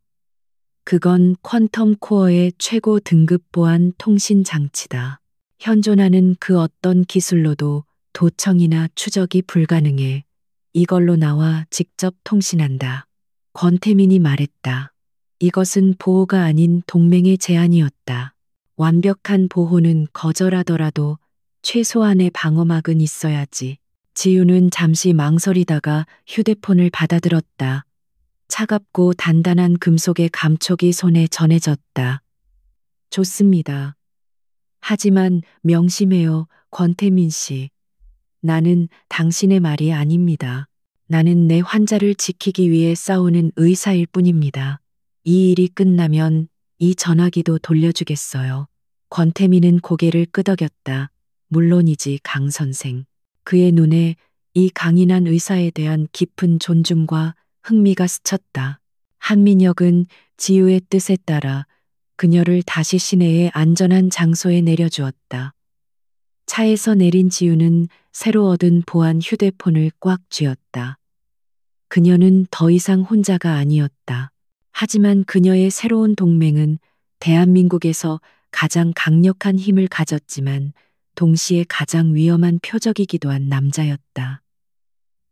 그건 퀀텀 코어의 최고 등급 보안 통신 장치다. 현존하는 그 어떤 기술로도 도청이나 추적이 불가능해. 이걸로 나와 직접 통신한다. 권태민이 말했다. 이것은 보호가 아닌 동맹의 제안이었다. 완벽한 보호는 거절하더라도 최소한의 방어막은 있어야지. 지우는 잠시 망설이다가 휴대폰을 받아들었다. 차갑고 단단한 금속의 감촉이 손에 전해졌다. 좋습니다. 하지만 명심해요, 권태민 씨. 나는 당신의 말이 아닙니다. 나는 내 환자를 지키기 위해 싸우는 의사일 뿐입니다. 이 일이 끝나면 이 전화기도 돌려주겠어요. 권태민은 고개를 끄덕였다. 물론이지, 강 선생. 그의 눈에 이 강인한 의사에 대한 깊은 존중과 흥미가 스쳤다. 한민혁은 지우의 뜻에 따라 그녀를 다시 시내의 안전한 장소에 내려주었다. 차에서 내린 지우는 새로 얻은 보안 휴대폰을 꽉 쥐었다. 그녀는 더 이상 혼자가 아니었다. 하지만 그녀의 새로운 동맹은 대한민국에서 가장 강력한 힘을 가졌지만 동시에 가장 위험한 표적이기도 한 남자였다.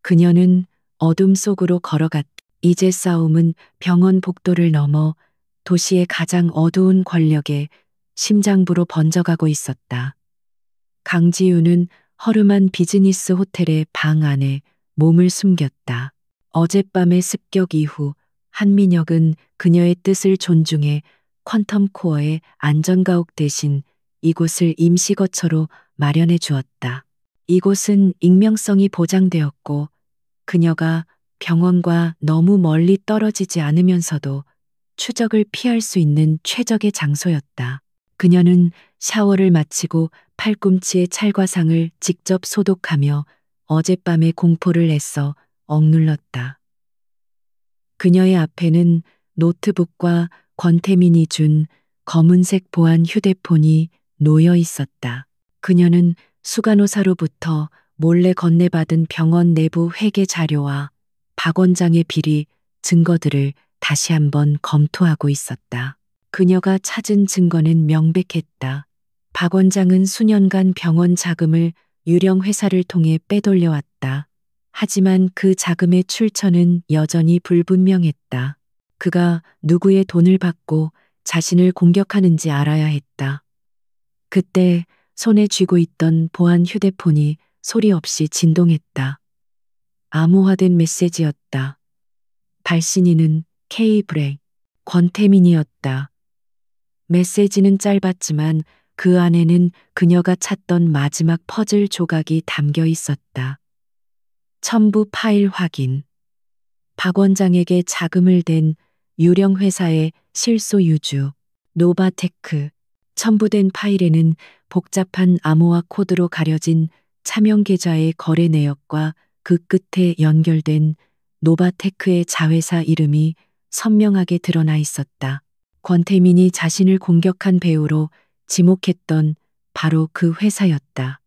그녀는 어둠 속으로 걸어갔다. 이제 싸움은 병원 복도를 넘어 도시의 가장 어두운 권력의 심장부로 번져가고 있었다. 강지우는 허름한 비즈니스 호텔의 방 안에 몸을 숨겼다. 어젯밤의 습격 이후 한민혁은 그녀의 뜻을 존중해 퀀텀 코어의 안전가옥 대신 이곳을 임시거처로 마련해 주었다. 이곳은 익명성이 보장되었고 그녀가 병원과 너무 멀리 떨어지지 않으면서도 추적을 피할 수 있는 최적의 장소였다. 그녀는 샤워를 마치고 팔꿈치의 찰과상을 직접 소독하며 어젯밤의 공포를 애써 억눌렀다. 그녀의 앞에는 노트북과 권태민이 준 검은색 보안 휴대폰이 놓여 있었다. 그녀는 수간호사로부터 몰래 건네받은 병원 내부 회계 자료와 박 원장의 비리 증거들을 다시 한번 검토하고 있었다. 그녀가 찾은 증거는 명백했다. 박 원장은 수년간 병원 자금을 유령 회사를 통해 빼돌려왔다. 하지만 그 자금의 출처는 여전히 불분명했다. 그가 누구의 돈을 받고 자신을 공격하는지 알아야 했다. 그때 손에 쥐고 있던 보안 휴대폰이 소리 없이 진동했다. 암호화된 메시지였다. 발신인은 K 브렉, 권태민이었다. 메시지는 짧았지만 그 안에는 그녀가 찾던 마지막 퍼즐 조각이 담겨 있었다. 첨부 파일 확인. 박 원장에게 자금을 댄 유령 회사의 실소 유주, 노바테크. 첨부된 파일에는 복잡한 암호화 코드로 가려진 차명 계좌의 거래 내역과 그 끝에 연결된 노바테크의 자회사 이름이 선명하게 드러나 있었다. 권태민이 자신을 공격한 배우로 지목했던 바로 그 회사였다.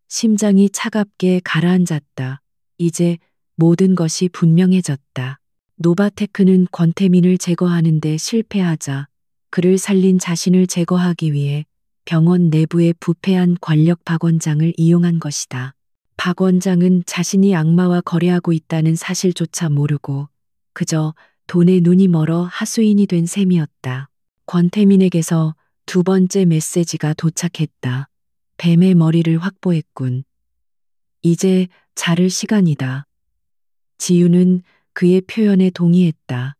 심장이 차갑게 가라앉았다. 이제 모든 것이 분명해졌다. 노바테크는 권태민을 제거하는데 실패하자 그를 살린 자신을 제거하기 위해 병원 내부의 부패한 권력 박 원장을 이용한 것이다. 박 원장은 자신이 악마와 거래하고 있다는 사실조차 모르고 그저 돈에 눈이 멀어 하수인이 된 셈이었다. 권태민에게서 두 번째 메시지가 도착했다. 뱀의 머리를 확보했군. 이제 자를 시간이다. 지유는 그의 표현에 동의했다.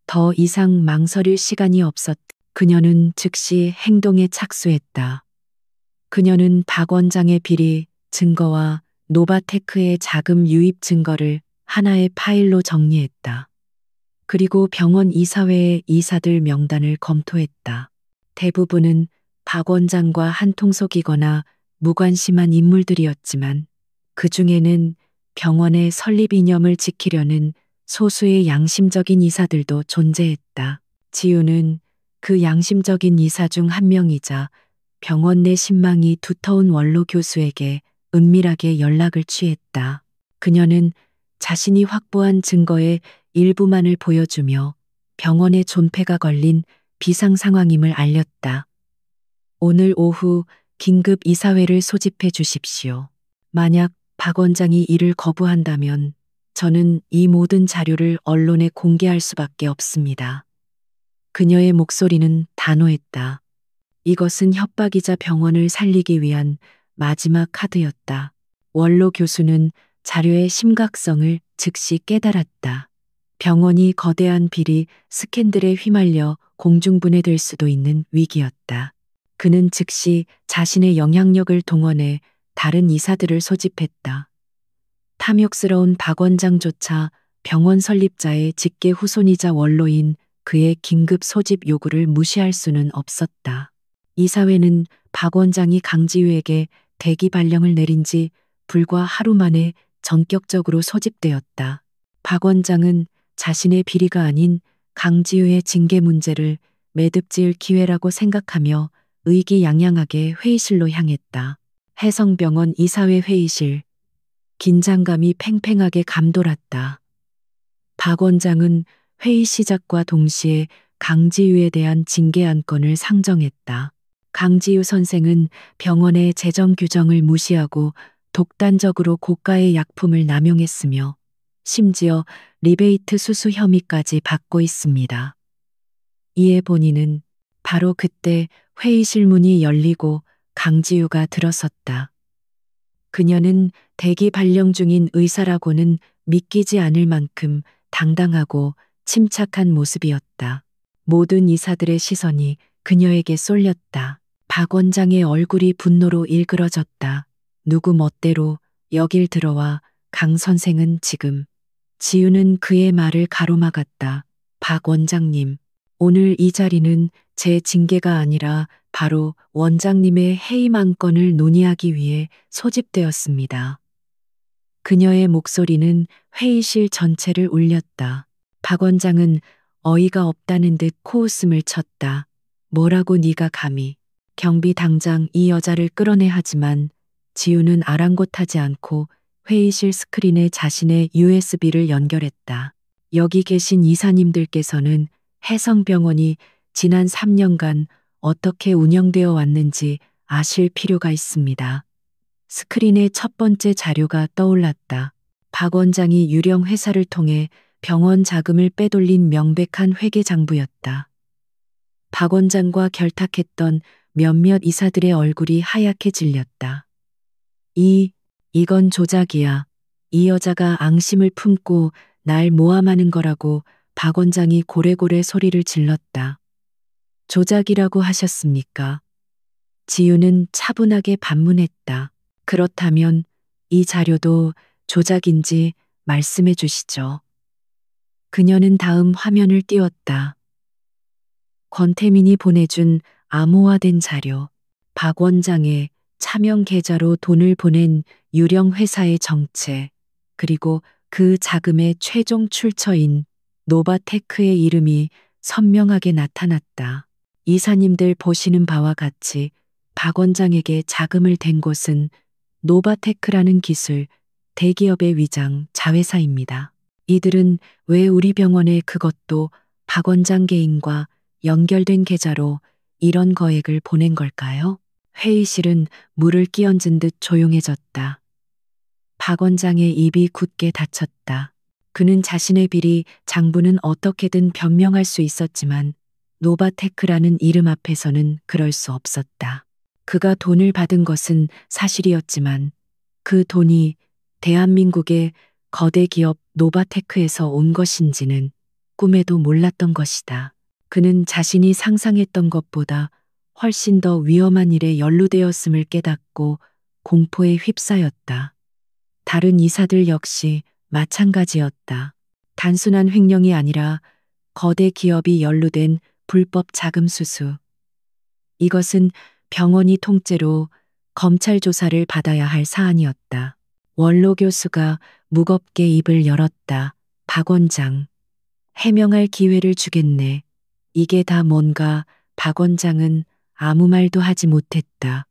더 이상 망설일 시간이 없었다. 그녀는 즉시 행동에 착수했다. 그녀는 박 원장의 비리 증거와 노바테크의 자금 유입 증거를 하나의 파일로 정리했다. 그리고 병원 이사회의 이사들 명단을 검토했다. 대부분은 박 원장과 한통속이거나 무관심한 인물들이었지만 그 중에는 병원의 설립 이념을 지키려는 소수의 양심적인 이사들도 존재했다. 지우는 그 양심적인 이사 중 한 명이자 병원 내 신망이 두터운 원로 교수에게 은밀하게 연락을 취했다. 그녀는 자신이 확보한 증거의 일부만을 보여주며 병원의 존폐가 걸린 비상 상황임을 알렸다. 오늘 오후 긴급 이사회를 소집해 주십시오. 만약 박 원장이 이를 거부한다면 저는 이 모든 자료를 언론에 공개할 수밖에 없습니다. 그녀의 목소리는 단호했다. 이것은 협박이자 병원을 살리기 위한 마지막 카드였다. 원로 교수는 자료의 심각성을 즉시 깨달았다. 병원이 거대한 비리 스캔들에 휘말려 공중분해될 수도 있는 위기였다. 그는 즉시 자신의 영향력을 동원해 다른 이사들을 소집했다. 탐욕스러운 박 원장조차 병원 설립자의 직계 후손이자 원로인 그의 긴급 소집 요구를 무시할 수는 없었다. 이사회는 박 원장이 강지우에게 대기 발령을 내린 지 불과 하루 만에 전격적으로 소집되었다. 박 원장은 자신의 비리가 아닌 강지우의 징계 문제를 매듭지을 기회라고 생각하며 의기양양하게 회의실로 향했다. 해성병원 이사회 회의실. 긴장감이 팽팽하게 감돌았다. 박 원장은 회의 시작과 동시에 강지우에 대한 징계 안건을 상정했다. 강지우 선생은 병원의 재정 규정을 무시하고 독단적으로 고가의 약품을 남용했으며 심지어 리베이트 수수 혐의까지 받고 있습니다. 이에 본인은 바로 그때 회의실 문이 열리고 강지우가 들어섰다. 그녀는 대기 발령 중인 의사라고는 믿기지 않을 만큼 당당하고 침착한 모습이었다. 모든 이사들의 시선이 그녀에게 쏠렸다. 박 원장의 얼굴이 분노로 일그러졌다. 누구 멋대로 여길 들어와. 강 선생은 지금. 지우는 그의 말을 가로막았다. 박 원장님, 오늘 이 자리는 제 징계가 아니라 바로 원장님의 해임 안건을 논의하기 위해 소집되었습니다. 그녀의 목소리는 회의실 전체를 울렸다. 박 원장은 어이가 없다는 듯 코웃음을 쳤다. 뭐라고 네가 감히. 경비 당장 이 여자를 끌어내 하지만 지우는 아랑곳하지 않고 회의실 스크린에 자신의 USB를 연결했다. 여기 계신 이사님들께서는 해성병원이 지난 3년간 어떻게 운영되어 왔는지 아실 필요가 있습니다. 스크린에 첫 번째 자료가 떠올랐다. 박 원장이 유령 회사를 통해 병원 자금을 빼돌린 명백한 회계 장부였다. 박 원장과 결탁했던 몇몇 이사들의 얼굴이 하얗게 질렸다. 이건 조작이야. 이 여자가 앙심을 품고 날 모함하는 거라고 박 원장이 고래고래 소리를 질렀다. 조작이라고 하셨습니까? 지유는 차분하게 반문했다. 그렇다면 이 자료도 조작인지 말씀해 주시죠. 그녀는 다음 화면을 띄웠다. 권태민이 보내준 암호화된 자료. 박 원장의 차명 계좌로 돈을 보낸 유령 회사의 정체, 그리고 그 자금의 최종 출처인 노바테크의 이름이 선명하게 나타났다. 이사님들 보시는 바와 같이 박 원장에게 자금을 댄 곳은 노바테크라는 기술 대기업의 위장 자회사입니다. 이들은 왜 우리 병원에 그것도 박 원장 개인과 연결된 계좌로 이런 거액을 보낸 걸까요? 회의실은 물을 끼얹은 듯 조용해졌다. 박 원장의 입이 굳게 닫혔다. 그는 자신의 비리 장부는 어떻게든 변명할 수 있었지만 노바테크라는 이름 앞에서는 그럴 수 없었다. 그가 돈을 받은 것은 사실이었지만 그 돈이 대한민국의 거대 기업 노바테크에서 온 것인지는 꿈에도 몰랐던 것이다. 그는 자신이 상상했던 것보다 훨씬 더 위험한 일에 연루되었음을 깨닫고 공포에 휩싸였다. 다른 이사들 역시 마찬가지였다. 단순한 횡령이 아니라 거대 기업이 연루된 불법 자금 수수. 이것은 병원이 통째로 검찰 조사를 받아야 할 사안이었다. 원로 교수가 무겁게 입을 열었다. 박 원장. 해명할 기회를 주겠네. 이게 다 뭔가. 박 원장은 아무 말도 하지 못했다.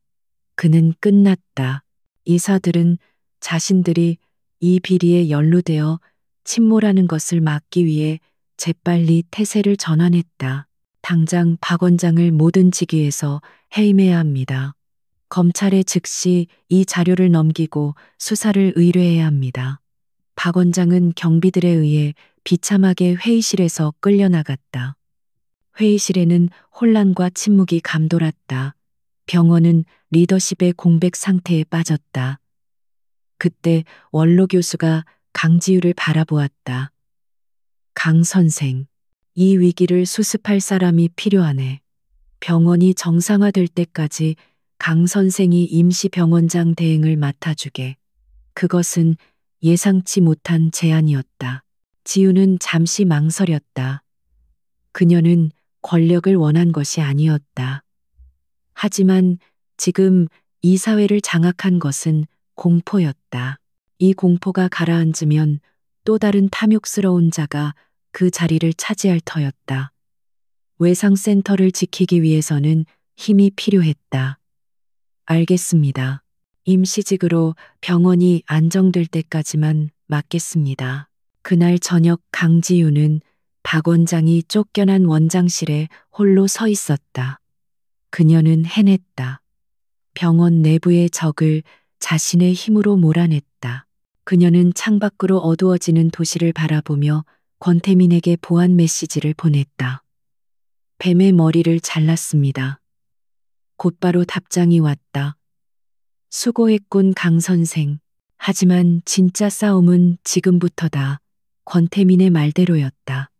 그는 끝났다. 이사들은 자신들이 이 비리에 연루되어 침몰하는 것을 막기 위해 재빨리 태세를 전환했다. 당장 박 원장을 모든 직위에서 해임해야 합니다. 검찰에 즉시 이 자료를 넘기고 수사를 의뢰해야 합니다. 박 원장은 경비들에 의해 비참하게 회의실에서 끌려나갔다. 회의실에는 혼란과 침묵이 감돌았다. 병원은 리더십의 공백 상태에 빠졌다. 그때 원로 교수가 강지유를 바라보았다. 강 선생, 이 위기를 수습할 사람이 필요하네. 병원이 정상화될 때까지 강 선생이 임시 병원장 대행을 맡아주게. 그것은 예상치 못한 제안이었다. 지우는 잠시 망설였다. 그녀는 권력을 원한 것이 아니었다. 하지만 지금 이 사회를 장악한 것은 공포였다. 이 공포가 가라앉으면 또 다른 탐욕스러운 자가 그 자리를 차지할 터였다. 외상센터를 지키기 위해서는 힘이 필요했다. 알겠습니다. 임시직으로 병원이 안정될 때까지만 맡겠습니다. 그날 저녁 강지유는 박 원장이 쫓겨난 원장실에 홀로 서 있었다. 그녀는 해냈다. 병원 내부의 적을 자신의 힘으로 몰아냈다. 그녀는 창밖으로 어두워지는 도시를 바라보며 권태민에게 보안 메시지를 보냈다. 뱀의 머리를 잘랐습니다. 곧바로 답장이 왔다. 수고했군 강 선생. 하지만 진짜 싸움은 지금부터다. 권태민의 말대로였다.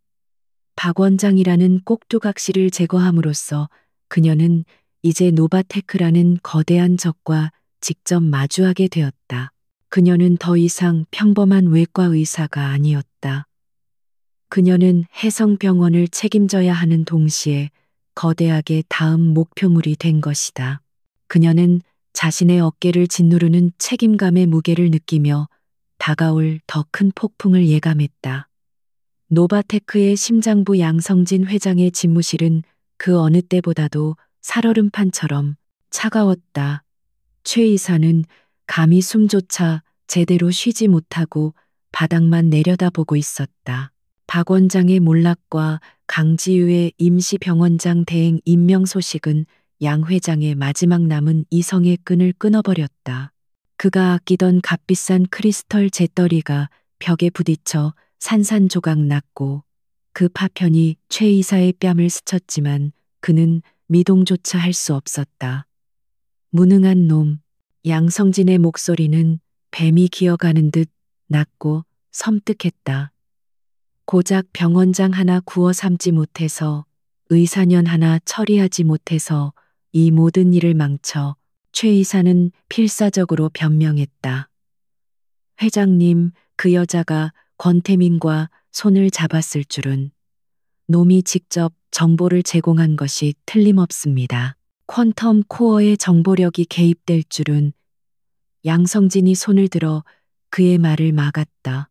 박 원장이라는 꼭두각시를 제거함으로써 그녀는 이제 노바테크라는 거대한 적과 직접 마주하게 되었다. 그녀는 더 이상 평범한 외과 의사가 아니었다. 그녀는 해성병원을 책임져야 하는 동시에 거대하게 다음 목표물이 된 것이다. 그녀는 자신의 어깨를 짓누르는 책임감의 무게를 느끼며 다가올 더 큰 폭풍을 예감했다. 노바테크의 심장부 양성진 회장의 집무실은 그 어느 때보다도 살얼음판처럼 차가웠다. 최 이사는 감히 숨조차 제대로 쉬지 못하고 바닥만 내려다보고 있었다. 박 원장의 몰락과 강지유의 임시 병원장 대행 임명 소식은 양 회장의 마지막 남은 이성의 끈을 끊어버렸다. 그가 아끼던 값비싼 크리스털 재떨이가 벽에 부딪혀 산산조각 났고 그 파편이 최 이사의 뺨을 스쳤지만 그는 미동조차 할 수 없었다. 무능한 놈. 양성진의 목소리는 뱀이 기어가는 듯 낮고 섬뜩했다. 고작 병원장 하나 구워 삼지 못해서, 의사년 하나 처리하지 못해서 이 모든 일을 망쳐 최 이사는 필사적으로 변명했다. 회장님, 그 여자가 권태민과 손을 잡았을 줄은, 놈이 직접 정보를 제공한 것이 틀림없습니다. 퀀텀 코어의 정보력이 개입될 줄은. 양성진이 손을 들어 그의 말을 막았다.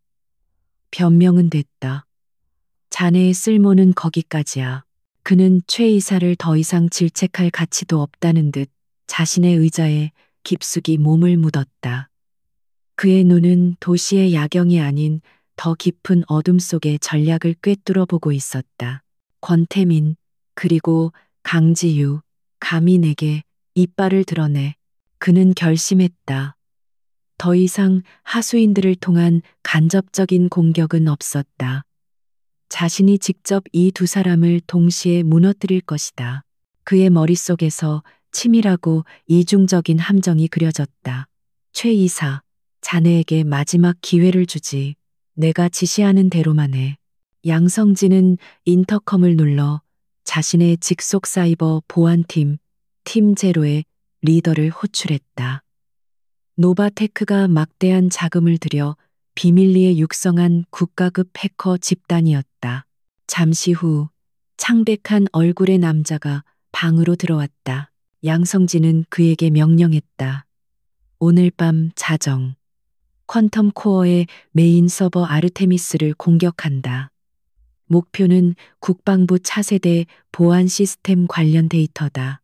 변명은 됐다. 자네의 쓸모는 거기까지야. 그는 최 이사를 더 이상 질책할 가치도 없다는 듯 자신의 의자에 깊숙이 몸을 묻었다. 그의 눈은 도시의 야경이 아닌 더 깊은 어둠 속의 전략을 꿰뚫어 보고 있었다. 권태민, 그리고 강지유, 감히 내게 이빨을 드러내. 그는 결심했다. 더 이상 하수인들을 통한 간접적인 공격은 없었다. 자신이 직접 이 두 사람을 동시에 무너뜨릴 것이다. 그의 머릿속에서 치밀하고 이중적인 함정이 그려졌다. 최 이사, 자네에게 마지막 기회를 주지. 내가 지시하는 대로만 해. 양성진은 인터컴을 눌러 자신의 직속 사이버 보안팀, 팀 제로의 리더를 호출했다. 노바테크가 막대한 자금을 들여 비밀리에 육성한 국가급 해커 집단이었다. 잠시 후 창백한 얼굴의 남자가 방으로 들어왔다. 양성진은 그에게 명령했다. 오늘 밤 자정. 퀀텀 코어의 메인 서버 아르테미스를 공격한다. 목표는 국방부 차세대 보안 시스템 관련 데이터다.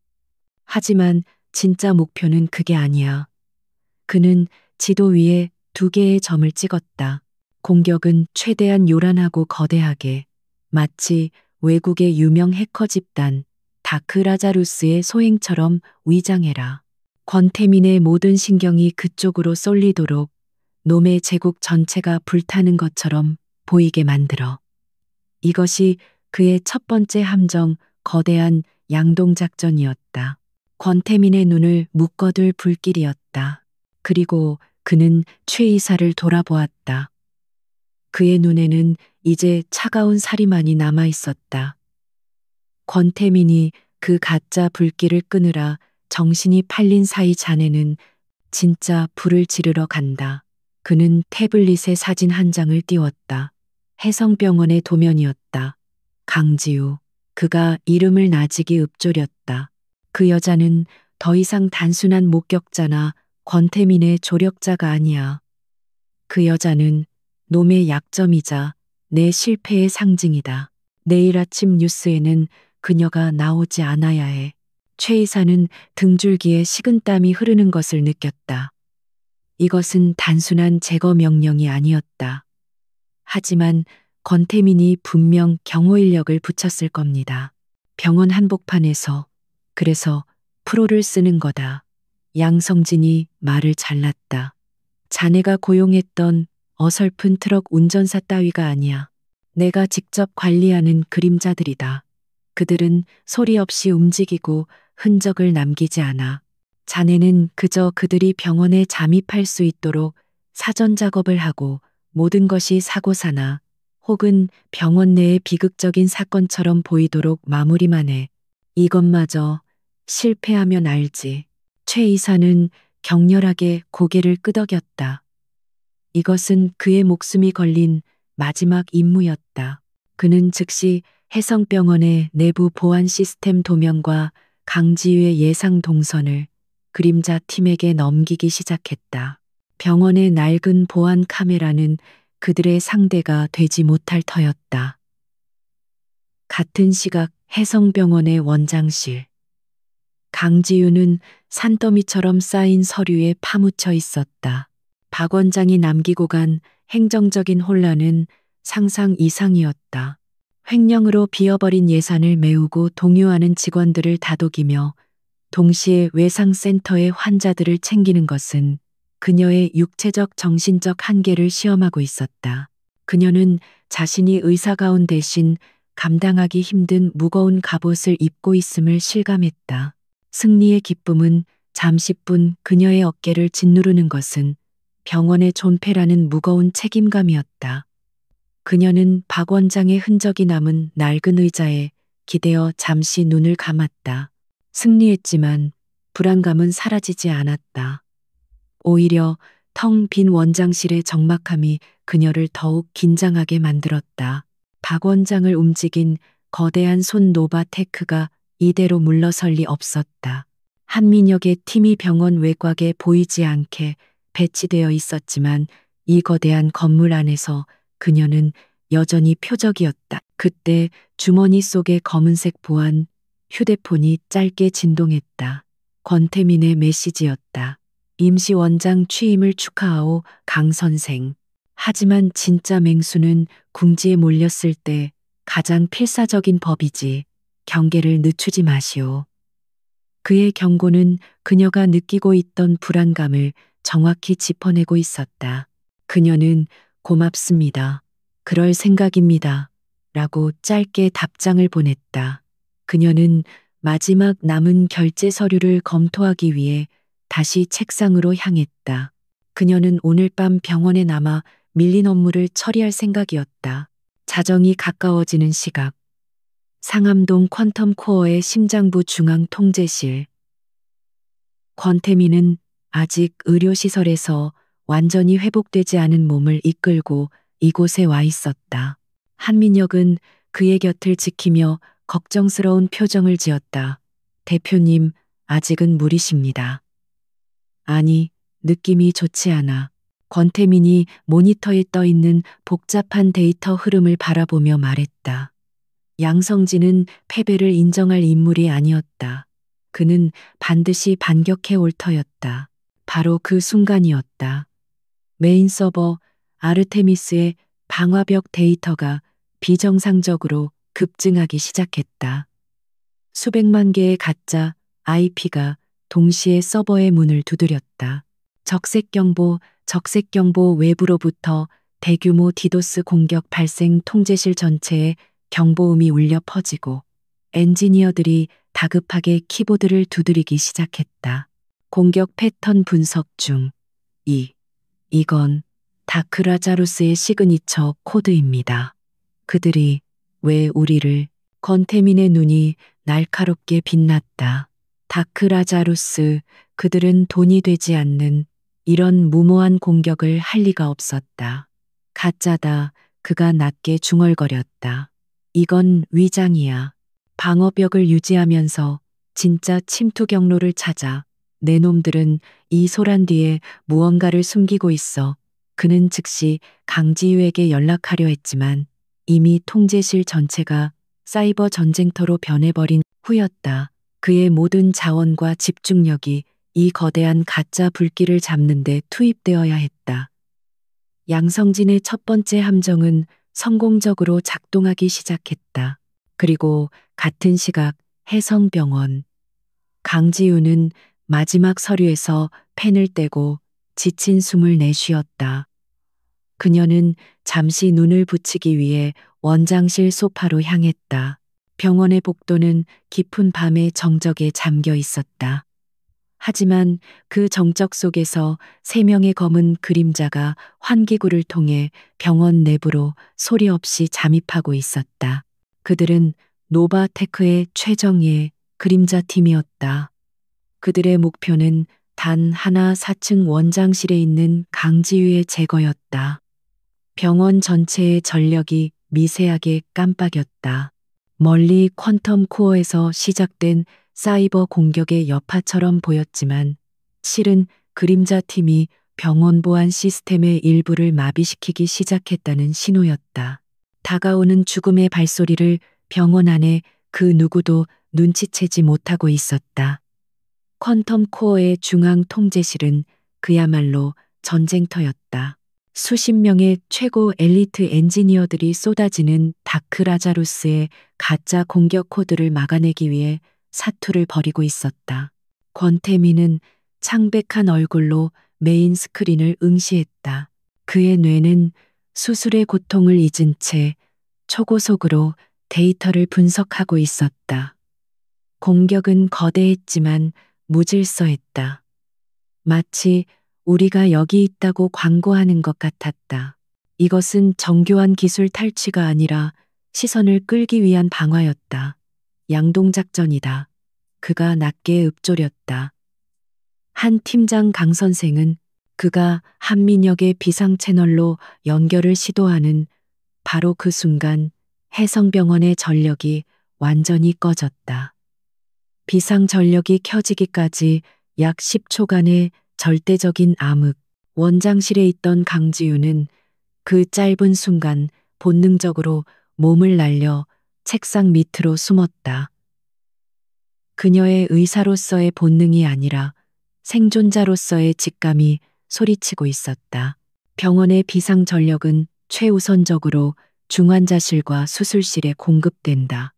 하지만 진짜 목표는 그게 아니야. 그는 지도 위에 두 개의 점을 찍었다. 공격은 최대한 요란하고 거대하게, 마치 외국의 유명 해커 집단 다크라자루스의 소행처럼 위장해라. 권태민의 모든 신경이 그쪽으로 쏠리도록 놈의 제국 전체가 불타는 것처럼 보이게 만들어. 이것이 그의 첫 번째 함정, 거대한 양동작전이었다. 권태민의 눈을 묶어둘 불길이었다. 그리고 그는 최 이사를 돌아보았다. 그의 눈에는 이제 차가운 살이만이 남아 있었다. 권태민이 그 가짜 불길을 끄느라 정신이 팔린 사이 자네는 진짜 불을 지르러 간다. 그는 태블릿에 사진 한 장을 띄웠다. 해성병원의 도면이었다. 강지우. 그가 이름을 나직이 읊조렸다. 그 여자는 더 이상 단순한 목격자나 권태민의 조력자가 아니야. 그 여자는 놈의 약점이자 내 실패의 상징이다. 내일 아침 뉴스에는 그녀가 나오지 않아야 해. 최 이사는 등줄기에 식은땀이 흐르는 것을 느꼈다. 이것은 단순한 제거 명령이 아니었다. 하지만 권태민이 분명 경호 인력을 붙였을 겁니다. 병원 한복판에서. 그래서 프로를 쓰는 거다. 양성진이 말을 잘랐다. 자네가 고용했던 어설픈 트럭 운전사 따위가 아니야. 내가 직접 관리하는 그림자들이다. 그들은 소리 없이 움직이고 흔적을 남기지 않아. 자네는 그저 그들이 병원에 잠입할 수 있도록 사전 작업을 하고 모든 것이 사고사나 혹은 병원 내의 비극적인 사건처럼 보이도록 마무리만 해. 이것마저 실패하면 알지. 최 이사는 격렬하게 고개를 끄덕였다. 이것은 그의 목숨이 걸린 마지막 임무였다. 그는 즉시 해성병원의 내부 보안 시스템 도면과 강지유의 예상 동선을 그림자 팀에게 넘기기 시작했다. 병원의 낡은 보안 카메라는 그들의 상대가 되지 못할 터였다. 같은 시각 해성병원의 원장실. 강지유는 산더미처럼 쌓인 서류에 파묻혀 있었다. 박 원장이 남기고 간 행정적인 혼란은 상상 이상이었다. 횡령으로 비어버린 예산을 메우고 동요하는 직원들을 다독이며 동시에 외상센터의 환자들을 챙기는 것은 그녀의 육체적 정신적 한계를 시험하고 있었다. 그녀는 자신이 의사가운 대신 감당하기 힘든 무거운 갑옷을 입고 있음을 실감했다. 승리의 기쁨은 잠시뿐 그녀의 어깨를 짓누르는 것은 병원의 존폐라는 무거운 책임감이었다. 그녀는 박 원장의 흔적이 남은 낡은 의자에 기대어 잠시 눈을 감았다. 승리했지만 불안감은 사라지지 않았다. 오히려 텅 빈 원장실의 적막함이 그녀를 더욱 긴장하게 만들었다. 박 원장을 움직인 거대한 손 노바테크가 이대로 물러설 리 없었다. 한민혁의 팀이 병원 외곽에 보이지 않게 배치되어 있었지만 이 거대한 건물 안에서 그녀는 여전히 표적이었다. 그때 주머니 속의 검은색 보안 휴대폰이 짧게 진동했다. 권태민의 메시지였다. 임시 원장 취임을 축하하오 강 선생. 하지만 진짜 맹수는 궁지에 몰렸을 때 가장 필사적인 법이지. 경계를 늦추지 마시오. 그의 경고는 그녀가 느끼고 있던 불안감을 정확히 짚어내고 있었다. 그녀는 고맙습니다. 그럴 생각입니다. 라고 짧게 답장을 보냈다. 그녀는 마지막 남은 결제 서류를 검토하기 위해 다시 책상으로 향했다. 그녀는 오늘 밤 병원에 남아 밀린 업무를 처리할 생각이었다. 자정이 가까워지는 시각. 상암동 퀀텀 코어의 심장부 중앙 통제실. 권태민은 아직 의료시설에서 완전히 회복되지 않은 몸을 이끌고 이곳에 와 있었다. 한민혁은 그의 곁을 지키며 걱정스러운 표정을 지었다. 대표님, 아직은 무리십니다. 아니, 느낌이 좋지 않아. 권태민이 모니터에 떠 있는 복잡한 데이터 흐름을 바라보며 말했다. 양성진은 패배를 인정할 인물이 아니었다. 그는 반드시 반격해 올 터였다. 바로 그 순간이었다. 메인 서버 아르테미스의 방화벽 데이터가 비정상적으로 급증하기 시작했다. 수백만 개의 가짜 IP가 동시에 서버의 문을 두드렸다. 적색경보 외부로부터 대규모 디도스 공격 발생 통제실 전체에 경보음이 울려 퍼지고 엔지니어들이 다급하게 키보드를 두드리기 시작했다. 공격 패턴 분석 중. 이건 다크라자루스의 시그니처 코드입니다. 그들이 왜 우리를. 권태민의 눈이 날카롭게 빛났다. 다크라자루스, 그들은 돈이 되지 않는 이런 무모한 공격을 할 리가 없었다. 가짜다. 그가 낮게 중얼거렸다. 이건 위장이야. 방어벽을 유지하면서 진짜 침투 경로를 찾아. 내 놈들은 이 소란 뒤에 무언가를 숨기고 있어. 그는 즉시 강지유에게 연락하려 했지만 이미 통제실 전체가 사이버 전쟁터로 변해버린 후였다. 그의 모든 자원과 집중력이 이 거대한 가짜 불길을 잡는 데 투입되어야 했다. 양성진의 첫 번째 함정은 성공적으로 작동하기 시작했다. 그리고 같은 시각 해성병원. 강지우는 마지막 서류에서 펜을 떼고 지친 숨을 내쉬었다. 그녀는 잠시 눈을 붙이기 위해 원장실 소파로 향했다. 병원의 복도는 깊은 밤의 정적에 잠겨 있었다. 하지만 그 정적 속에서 세 명의 검은 그림자가 환기구를 통해 병원 내부로 소리 없이 잠입하고 있었다. 그들은 노바테크의 최정예 그림자 팀이었다. 그들의 목표는 단 하나 4층 원장실에 있는 강지유의 제거였다. 병원 전체의 전력이 미세하게 깜빡였다. 멀리 퀀텀 코어에서 시작된 사이버 공격의 여파처럼 보였지만 실은 그림자 팀이 병원 보안 시스템의 일부를 마비시키기 시작했다는 신호였다. 다가오는 죽음의 발소리를 병원 안에 그 누구도 눈치채지 못하고 있었다. 퀀텀 코어의 중앙 통제실은 그야말로 전쟁터였다. 수십 명의 최고 엘리트 엔지니어들이 쏟아지는 다크라자루스의 가짜 공격 코드를 막아내기 위해 사투를 벌이고 있었다. 권태민은 창백한 얼굴로 메인 스크린을 응시했다. 그의 뇌는 수술의 고통을 잊은 채 초고속으로 데이터를 분석하고 있었다. 공격은 거대했지만 무질서했다. 마치 우리가 여기 있다고 광고하는 것 같았다. 이것은 정교한 기술 탈취가 아니라 시선을 끌기 위한 방어였다. 양동작전이다. 그가 낮게 읊조렸다. 한 팀장 강 선생은 그가 한민혁의 비상 채널로 연결을 시도하는 바로 그 순간 해성병원의 전력이 완전히 꺼졌다. 비상 전력이 켜지기까지 약 10초간의 절대적인 암흑. 원장실에 있던 강지우는 그 짧은 순간 본능적으로 몸을 날려 책상 밑으로 숨었다. 그녀의 의사로서의 본능이 아니라 생존자로서의 직감이 소리치고 있었다. 병원의 비상 전력은 최우선적으로 중환자실과 수술실에 공급된다.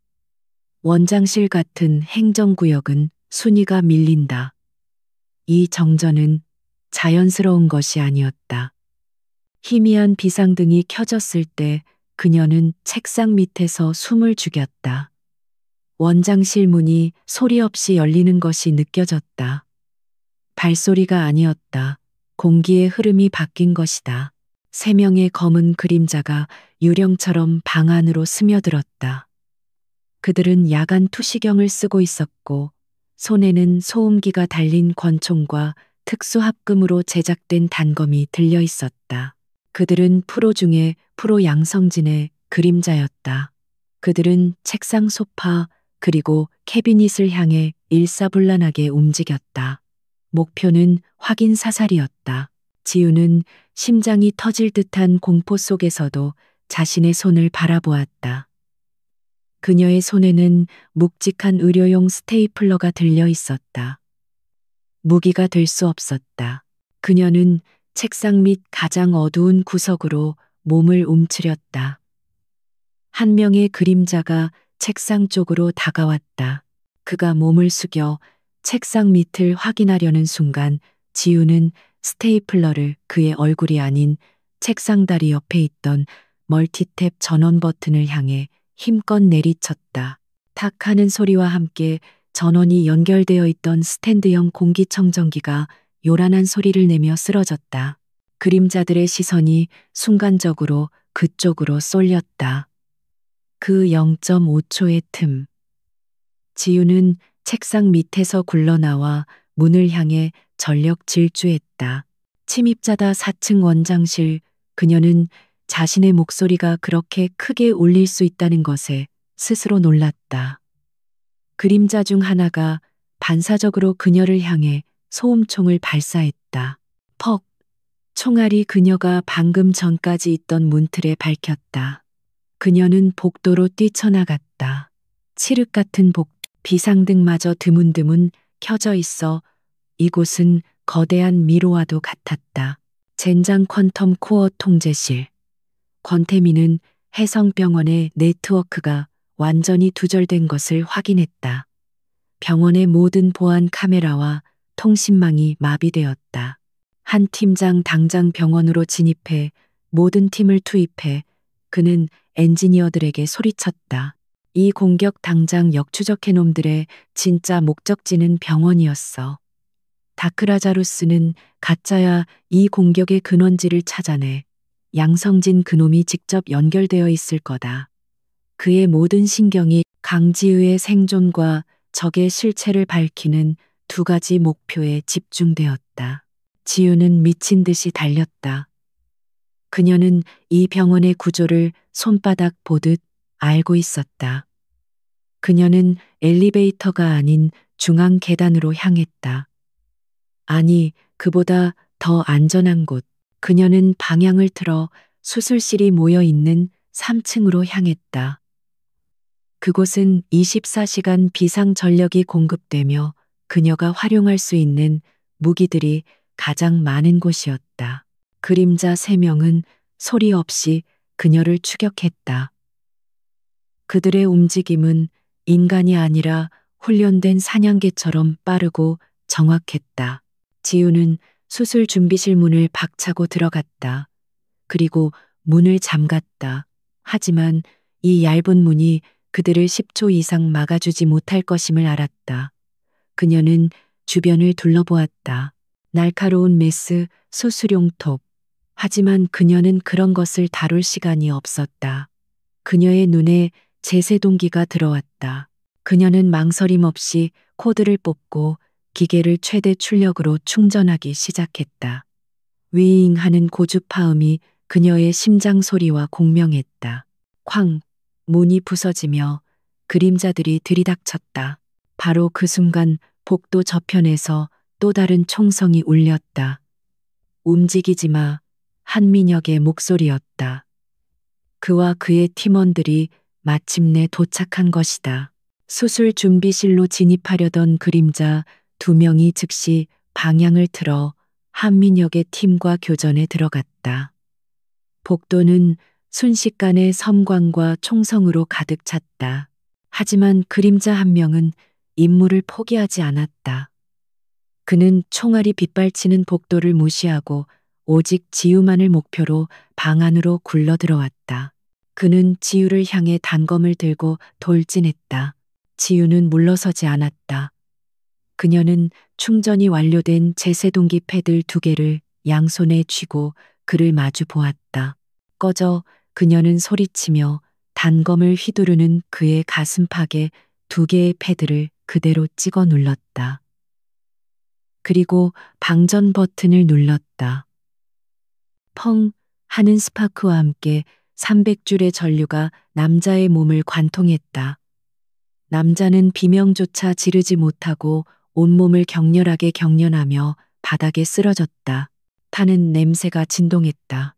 원장실 같은 행정구역은 순위가 밀린다. 이 정전은 자연스러운 것이 아니었다. 희미한 비상등이 켜졌을 때 그녀는 책상 밑에서 숨을 죽였다. 원장실 문이 소리 없이 열리는 것이 느껴졌다. 발소리가 아니었다. 공기의 흐름이 바뀐 것이다. 3명의 검은 그림자가 유령처럼 방 안으로 스며들었다. 그들은 야간 투시경을 쓰고 있었고 손에는 소음기가 달린 권총과 특수합금으로 제작된 단검이 들려 있었다. 그들은 프로 중에 프로 양성진의 그림자였다. 그들은 책상 소파 그리고 캐비닛을 향해 일사불란하게 움직였다. 목표는 확인 사살이었다. 지우는 심장이 터질 듯한 공포 속에서도 자신의 손을 바라보았다. 그녀의 손에는 묵직한 의료용 스테이플러가 들려 있었다. 무기가 될 수 없었다. 그녀는 책상 밑 가장 어두운 구석으로 몸을 움츠렸다. 한 명의 그림자가 책상 쪽으로 다가왔다. 그가 몸을 숙여 책상 밑을 확인하려는 순간 지우는 스테이플러를 그의 얼굴이 아닌 책상 다리 옆에 있던 멀티탭 전원 버튼을 향해 힘껏 내리쳤다. 탁 하는 소리와 함께 전원이 연결되어 있던 스탠드형 공기청정기가 요란한 소리를 내며 쓰러졌다. 그림자들의 시선이 순간적으로 그쪽으로 쏠렸다. 그 0.5초의 틈. 지우는 책상 밑에서 굴러나와 문을 향해 전력 질주했다. 침입자다 4층 원장실. 그녀는 자신의 목소리가 그렇게 크게 울릴 수 있다는 것에 스스로 놀랐다. 그림자 중 하나가 반사적으로 그녀를 향해 소음총을 발사했다. 퍽! 총알이 그녀가 방금 전까지 있던 문틀에 밝혔다. 그녀는 복도로 뛰쳐나갔다. 칠흑 같은 비상등마저 드문드문 켜져 있어 이곳은 거대한 미로와도 같았다. 젠장 퀀텀 코어 통제실. 권태민은 해성병원의 네트워크가 완전히 두절된 것을 확인했다. 병원의 모든 보안 카메라와 통신망이 마비되었다. 한 팀장 당장 병원으로 진입해 모든 팀을 투입해 그는 엔지니어들에게 소리쳤다. 이 공격 당장 역추적해 놈들의 진짜 목적지는 병원이었어. 다크라자루스는 가짜야. 이 공격의 근원지를 찾아내. 양성진 그놈이 직접 연결되어 있을 거다. 그의 모든 신경이 강지우의 생존과 적의 실체를 밝히는 2가지 목표에 집중되었다. 지우는 미친 듯이 달렸다. 그녀는 이 병원의 구조를 손바닥 보듯 알고 있었다. 그녀는 엘리베이터가 아닌 중앙 계단으로 향했다. 아니, 그보다 더 안전한 곳. 그녀는 방향을 틀어 수술실이 모여 있는 3층으로 향했다. 그곳은 24시간 비상 전력이 공급되며 그녀가 활용할 수 있는 무기들이 가장 많은 곳이었다. 그림자 3명은 소리 없이 그녀를 추격했다. 그들의 움직임은 인간이 아니라 훈련된 사냥개처럼 빠르고 정확했다. 지우는 수술 준비실 문을 박차고 들어갔다. 그리고 문을 잠갔다. 하지만 이 얇은 문이 그들을 10초 이상 막아주지 못할 것임을 알았다. 그녀는 주변을 둘러보았다. 날카로운 메스, 수술용 톱. 하지만 그녀는 그런 것을 다룰 시간이 없었다. 그녀의 눈에 제세동기가 들어왔다. 그녀는 망설임 없이 코드를 뽑고 기계를 최대 출력으로 충전하기 시작했다. 윙 하는 고주파음이 그녀의 심장 소리와 공명했다. 쾅! 문이 부서지며 그림자들이 들이닥쳤다. 바로 그 순간 복도 저편에서 또 다른 총성이 울렸다. 움직이지 마. 한민혁의 목소리였다. 그와 그의 팀원들이 마침내 도착한 것이다. 수술 준비실로 진입하려던 그림자 2명이 즉시 방향을 틀어 한민혁의 팀과 교전에 들어갔다. 복도는 순식간에 섬광과 총성으로 가득 찼다. 하지만 그림자 1명은 임무를 포기하지 않았다. 그는 총알이 빗발치는 복도를 무시하고 오직 지우만을 목표로 방 안으로 굴러 들어왔다. 그는 지우를 향해 단검을 들고 돌진했다. 지우는 물러서지 않았다. 그녀는 충전이 완료된 제세동기 패들 2개를 양손에 쥐고 그를 마주 보았다. 꺼져. 그녀는 소리치며 단검을 휘두르는 그의 가슴팍에 2개의 패드를 그대로 찍어 눌렀다. 그리고 방전 버튼을 눌렀다. 펑 하는 스파크와 함께 300줄의 전류가 남자의 몸을 관통했다. 남자는 비명조차 지르지 못하고 온몸을 격렬하게 경련하며 바닥에 쓰러졌다. 타는 냄새가 진동했다.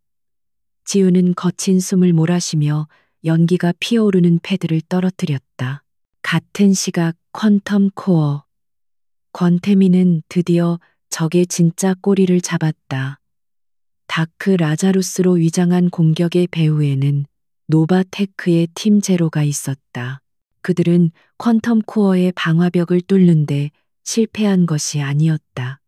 지우는 거친 숨을 몰아쉬며 연기가 피어오르는 패드를 떨어뜨렸다. 같은 시각 퀀텀 코어. 권태민은 드디어 적의 진짜 꼬리를 잡았다. 다크 라자루스로 위장한 공격의 배후에는 노바테크의 팀 제로가 있었다. 그들은 퀀텀 코어의 방화벽을 뚫는데 실패한 것이 아니었다.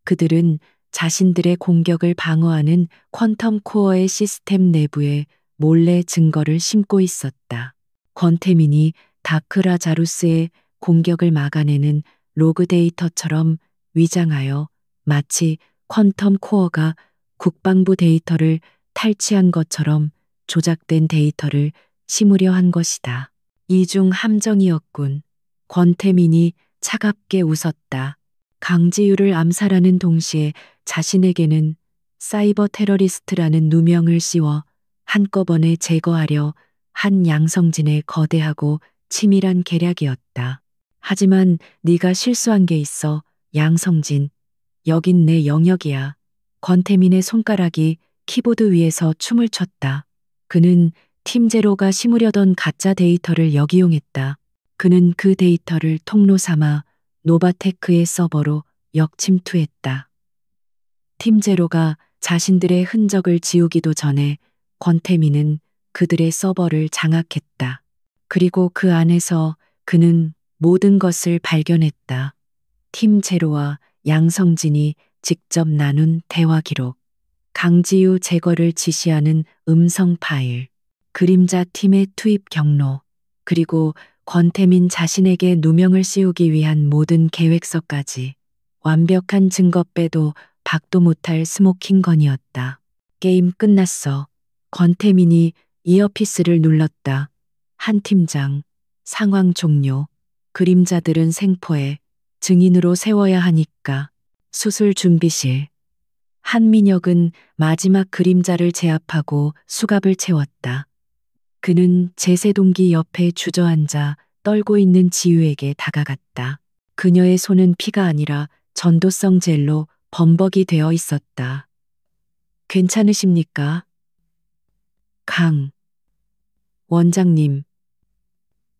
그들은 자신들의 공격을 방어하는 퀀텀 코어의 시스템 내부에 몰래 증거를 심고 있었다. 권태민이 다크라자루스의 공격을 막아내는 로그 데이터처럼 위장하여 마치 퀀텀 코어가 국방부 데이터를 탈취한 것처럼 조작된 데이터를 심으려 한 것이다. 이중 함정이었군. 권태민이 차갑게 웃었다. 강지유를 암살하는 동시에 자신에게는 사이버 테러리스트라는 누명을 씌워 한꺼번에 제거하려 한 양성진의 거대하고 치밀한 계략이었다. 하지만 네가 실수한 게 있어, 양성진. 여긴 내 영역이야. 권태민의 손가락이 키보드 위에서 춤을 췄다. 그는 팀제로가 심으려던 가짜 데이터를 역이용했다. 그는 그 데이터를 통로 삼아 노바테크의 서버로 역침투했다. 팀제로가 자신들의 흔적을 지우기도 전에 권태민은 그들의 서버를 장악했다. 그리고 그 안에서 그는 모든 것을 발견했다. 팀제로와 양성진이 직접 나눈 대화 기록, 강지우 제거를 지시하는 음성 파일, 그림자 팀의 투입 경로, 그리고 권태민 자신에게 누명을 씌우기 위한 모든 계획서까지. 완벽한 증거 빼도 박도 못할 스모킹건이었다. 게임 끝났어. 권태민이 이어피스를 눌렀다. 한 팀장, 상황 종료. 그림자들은 생포해. 증인으로 세워야 하니까. 수술 준비실. 한민혁은 마지막 그림자를 제압하고 수갑을 채웠다. 그는 제세동기 옆에 주저앉아 떨고 있는 지우에게 다가갔다. 그녀의 손은 피가 아니라 전도성 젤로 범벅이 되어 있었다. 괜찮으십니까? 강. 원장님.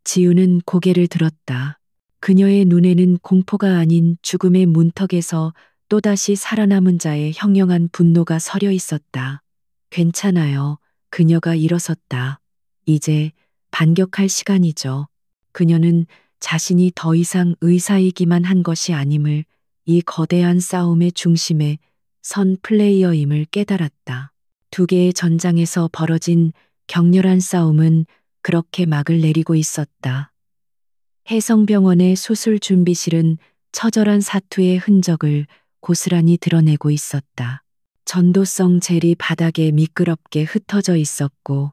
지우는 고개를 들었다. 그녀의 눈에는 공포가 아닌 죽음의 문턱에서 또다시 살아남은 자의 형령한 분노가 서려 있었다. 괜찮아요. 그녀가 일어섰다. 이제 반격할 시간이죠. 그녀는 자신이 더 이상 의사이기만 한 것이 아님을, 이 거대한 싸움의 중심에 선 플레이어임을 깨달았다. 두 개의 전장에서 벌어진 격렬한 싸움은 그렇게 막을 내리고 있었다. 해성병원의 수술 준비실은 처절한 사투의 흔적을 고스란히 드러내고 있었다. 전도성 젤이 바닥에 미끄럽게 흩어져 있었고,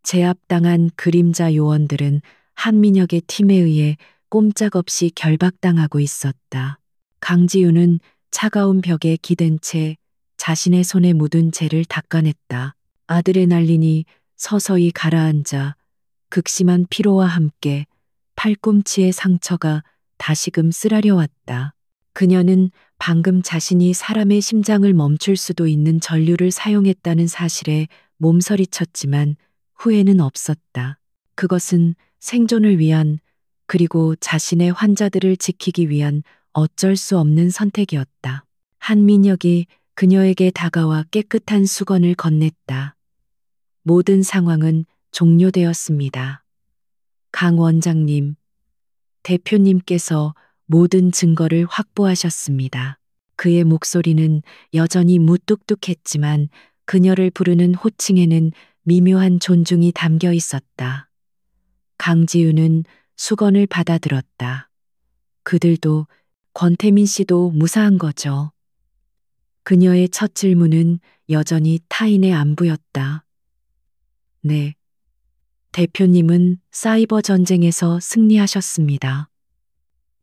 제압당한 그림자 요원들은 한민혁의 팀에 의해 꼼짝없이 결박당하고 있었다. 강지우는 차가운 벽에 기댄 채 자신의 손에 묻은 젤을 닦아냈다. 아드레날린이 서서히 가라앉아 극심한 피로와 함께 팔꿈치의 상처가 다시금 쓰라려 왔다. 그녀는 방금 자신이 사람의 심장을 멈출 수도 있는 전류를 사용했다는 사실에 몸서리쳤지만 후회는 없었다. 그것은 생존을 위한, 그리고 자신의 환자들을 지키기 위한 어쩔 수 없는 선택이었다. 한민혁이 그녀에게 다가와 깨끗한 수건을 건넸다. 모든 상황은 종료되었습니다. 강 원장님, 대표님께서 모든 증거를 확보하셨습니다. 그의 목소리는 여전히 무뚝뚝했지만 그녀를 부르는 호칭에는 미묘한 존중이 담겨 있었다. 강지우는 수건을 받아들었다. 그들도, 권태민 씨도 무사한 거죠. 그녀의 첫 질문은 여전히 타인의 안부였다. 네. 대표님은 사이버 전쟁에서 승리하셨습니다.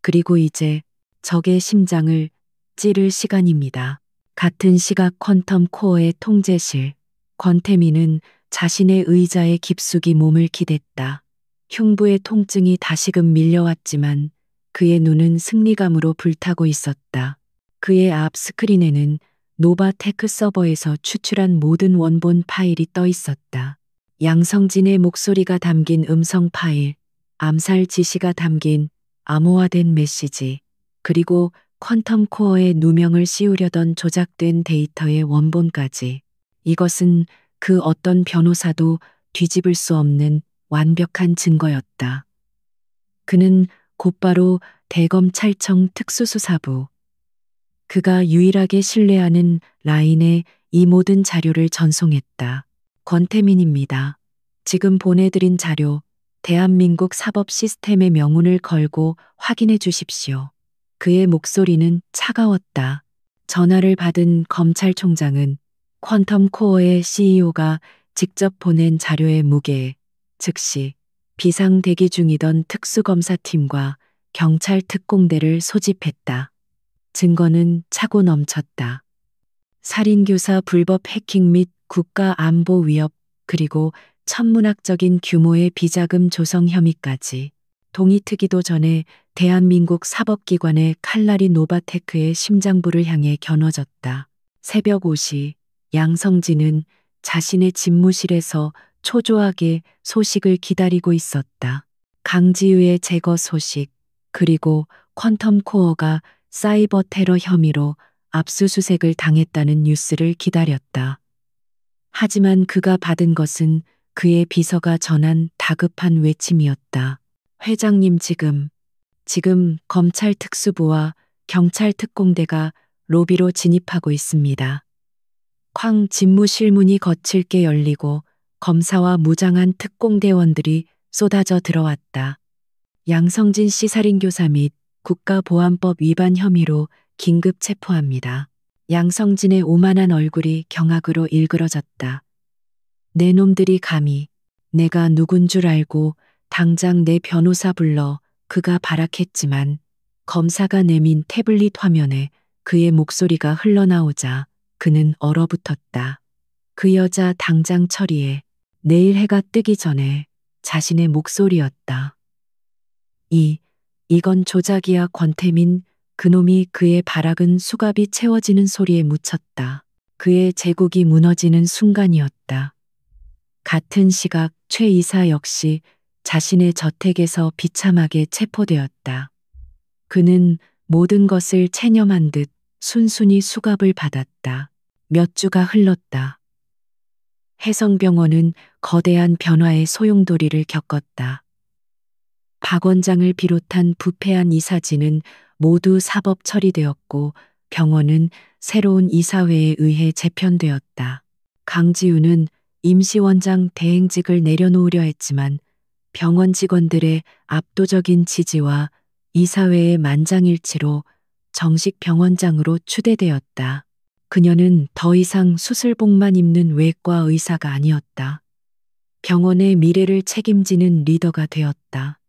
그리고 이제 적의 심장을 찌를 시간입니다. 같은 시각 퀀텀 코어의 통제실, 권태민은 자신의 의자에 깊숙이 몸을 기댔다. 흉부의 통증이 다시금 밀려왔지만 그의 눈은 승리감으로 불타고 있었다. 그의 앞 스크린에는 노바테크 서버에서 추출한 모든 원본 파일이 떠 있었다. 양성진의 목소리가 담긴 음성 파일, 암살 지시가 담긴 암호화된 메시지, 그리고 퀀텀 코어에 누명을 씌우려던 조작된 데이터의 원본까지. 이것은 그 어떤 변호사도 뒤집을 수 없는 완벽한 증거였다. 그는 곧바로 대검찰청 특수수사부, 그가 유일하게 신뢰하는 라인에 이 모든 자료를 전송했다. 권태민입니다. 지금 보내드린 자료, 대한민국 사법 시스템의 명운을 걸고 확인해 주십시오. 그의 목소리는 차가웠다. 전화를 받은 검찰총장은 퀀텀 코어의 CEO가 직접 보낸 자료의 무게에 즉시 비상 대기 중이던 특수검사팀과 경찰 특공대를 소집했다. 증거는 차고 넘쳤다. 살인교사 불법 해킹 및 국가 안보 위협, 그리고 천문학적인 규모의 비자금 조성 혐의까지. 동이 트기도 전에 대한민국 사법기관의 칼날이 노바테크의 심장부를 향해 겨눠졌다. 새벽 5시 양성진은 자신의 집무실에서 초조하게 소식을 기다리고 있었다. 강지우의 제거 소식, 그리고 퀀텀 코어가 사이버 테러 혐의로 압수수색을 당했다는 뉴스를 기다렸다. 하지만 그가 받은 것은 그의 비서가 전한 다급한 외침이었다. 회장님, 지금 검찰 특수부와 경찰 특공대가 로비로 진입하고 있습니다. 쾅 집무실 문이 거칠게 열리고 검사와 무장한 특공대원들이 쏟아져 들어왔다. 양성진 씨 살인교사 및 국가보안법 위반 혐의로 긴급 체포합니다. 양성진의 오만한 얼굴이 경악으로 일그러졌다. 내 놈들이 감히, 내가 누군 줄 알고 당장 내 변호사 불러. 그가 발악했지만 검사가 내민 태블릿 화면에 그의 목소리가 흘러나오자 그는 얼어붙었다. 그 여자 당장 처리해. 내일 해가 뜨기 전에. 자신의 목소리였다. 이건 조작이야. 권태민, 그놈이. 그의 발악은 수갑이 채워지는 소리에 묻혔다. 그의 제국이 무너지는 순간이었다. 같은 시각 최 이사 역시 자신의 저택에서 비참하게 체포되었다. 그는 모든 것을 체념한 듯 순순히 수갑을 받았다. 몇 주가 흘렀다. 해성병원은 거대한 변화의 소용돌이를 겪었다. 박 원장을 비롯한 부패한 이사진은 모두 사법 처리되었고 병원은 새로운 이사회에 의해 재편되었다. 강지우는 임시원장 대행직을 내려놓으려 했지만 병원 직원들의 압도적인 지지와 이사회의 만장일치로 정식 병원장으로 추대되었다. 그녀는 더 이상 수술복만 입는 외과 의사가 아니었다. 병원의 미래를 책임지는 리더가 되었다.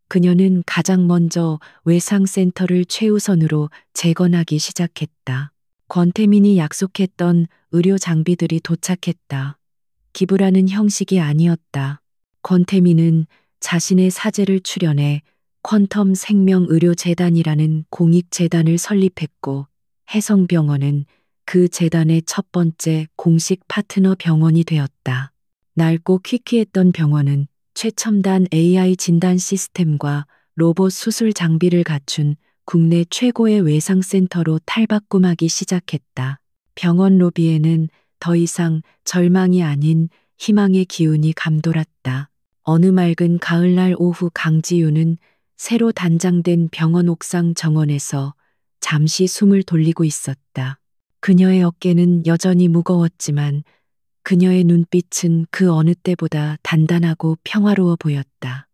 그녀는 가장 먼저 외상센터를 최우선으로 재건하기 시작했다. 권태민이 약속했던 의료 장비들이 도착했다. 기부라는 형식이 아니었다. 권태민은 자신의 사재를 출연해 퀀텀 생명의료재단이라는 공익재단을 설립했고 해성병원은 그 재단의 첫 번째 공식 파트너 병원이 되었다. 낡고 퀴퀴했던 병원은 최첨단 AI 진단 시스템과 로봇 수술 장비를 갖춘 국내 최고의 외상센터로 탈바꿈하기 시작했다. 병원 로비에는 더 이상 절망이 아닌 희망의 기운이 감돌았다. 어느 맑은 가을날 오후 강지우는 새로 단장된 병원 옥상 정원에서 잠시 숨을 돌리고 있었다. 그녀의 어깨는 여전히 무거웠지만 그녀의 눈빛은 그 어느 때보다 단단하고 평화로워 보였다.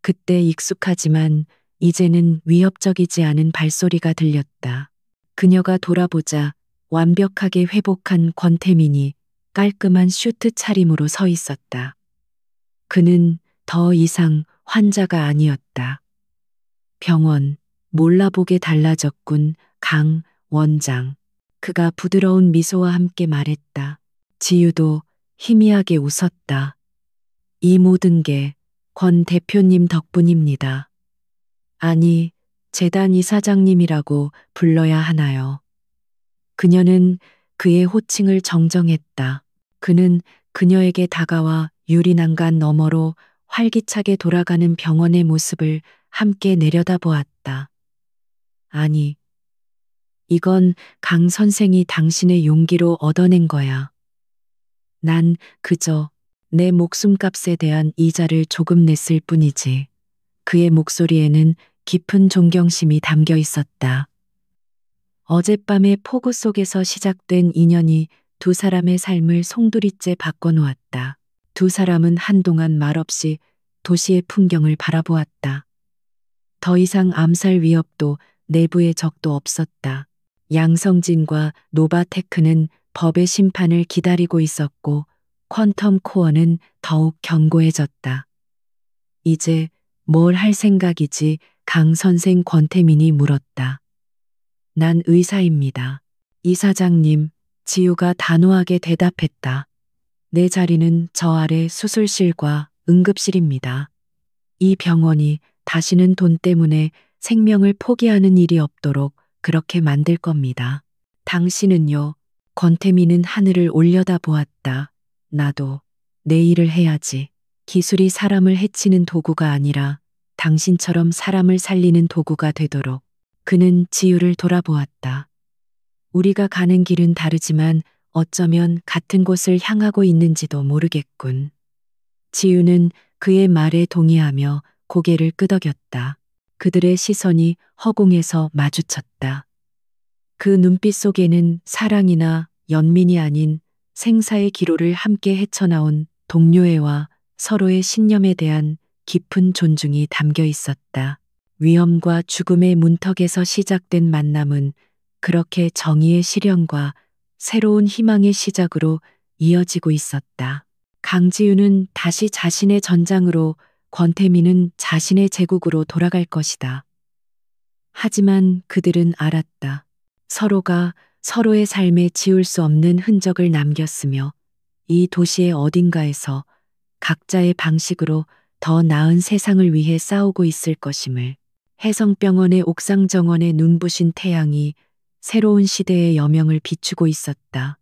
그때 익숙하지만 이제는 위협적이지 않은 발소리가 들렸다. 그녀가 돌아보자 완벽하게 회복한 권태민이 깔끔한 슈트 차림으로 서 있었다. 그는 더 이상 환자가 아니었다. 병원, 몰라보게 달라졌군, 강 원장. 그가 부드러운 미소와 함께 말했다. 지유도 희미하게 웃었다. 이 모든 게 권 대표님 덕분입니다. 아니, 재단 이사장님이라고 불러야 하나요? 그녀는 그의 호칭을 정정했다. 그는 그녀에게 다가와 유리난간 너머로 활기차게 돌아가는 병원의 모습을 함께 내려다보았다. 아니, 이건 강 선생이 당신의 용기로 얻어낸 거야. 난 그저 내 목숨값에 대한 이자를 조금 냈을 뿐이지. 그의 목소리에는 깊은 존경심이 담겨 있었다. 어젯밤의 폭우 속에서 시작된 인연이 두 사람의 삶을 송두리째 바꿔놓았다. 두 사람은 한동안 말없이 도시의 풍경을 바라보았다. 더 이상 암살 위협도 내부의 적도 없었다. 양성진과 노바테크는 법의 심판을 기다리고 있었고 퀀텀 코어는 더욱 견고해졌다. 이제 뭘 할 생각이지? 강 선생 권태민이 물었다. 난 의사입니다. 이사장님, 지우가 단호하게 대답했다. 내 자리는 저 아래 수술실과 응급실입니다. 이 병원이 다시는 돈 때문에 생명을 포기하는 일이 없도록 그렇게 만들 겁니다. 당신은요? 권태민은 하늘을 올려다 보았다. 나도 내 일을 해야지. 기술이 사람을 해치는 도구가 아니라 당신처럼 사람을 살리는 도구가 되도록. 그는 지유를 돌아보았다. 우리가 가는 길은 다르지만 어쩌면 같은 곳을 향하고 있는지도 모르겠군. 지유는 그의 말에 동의하며 고개를 끄덕였다. 그들의 시선이 허공에서 마주쳤다. 그 눈빛 속에는 사랑이나 연민이 아닌 생사의 기로를 함께 헤쳐나온 동료애와 서로의 신념에 대한 깊은 존중이 담겨 있었다. 위험과 죽음의 문턱에서 시작된 만남은 그렇게 정의의 실현과 새로운 희망의 시작으로 이어지고 있었다. 강지우는 다시 자신의 전장으로, 권태민은 자신의 제국으로 돌아갈 것이다. 하지만 그들은 알았다. 서로가 서로의 삶에 지울 수 없는 흔적을 남겼으며 이 도시의 어딘가에서 각자의 방식으로 더 나은 세상을 위해 싸우고 있을 것임을. 해성병원의 옥상 정원에 눈부신 태양이 새로운 시대의 여명을 비추고 있었다.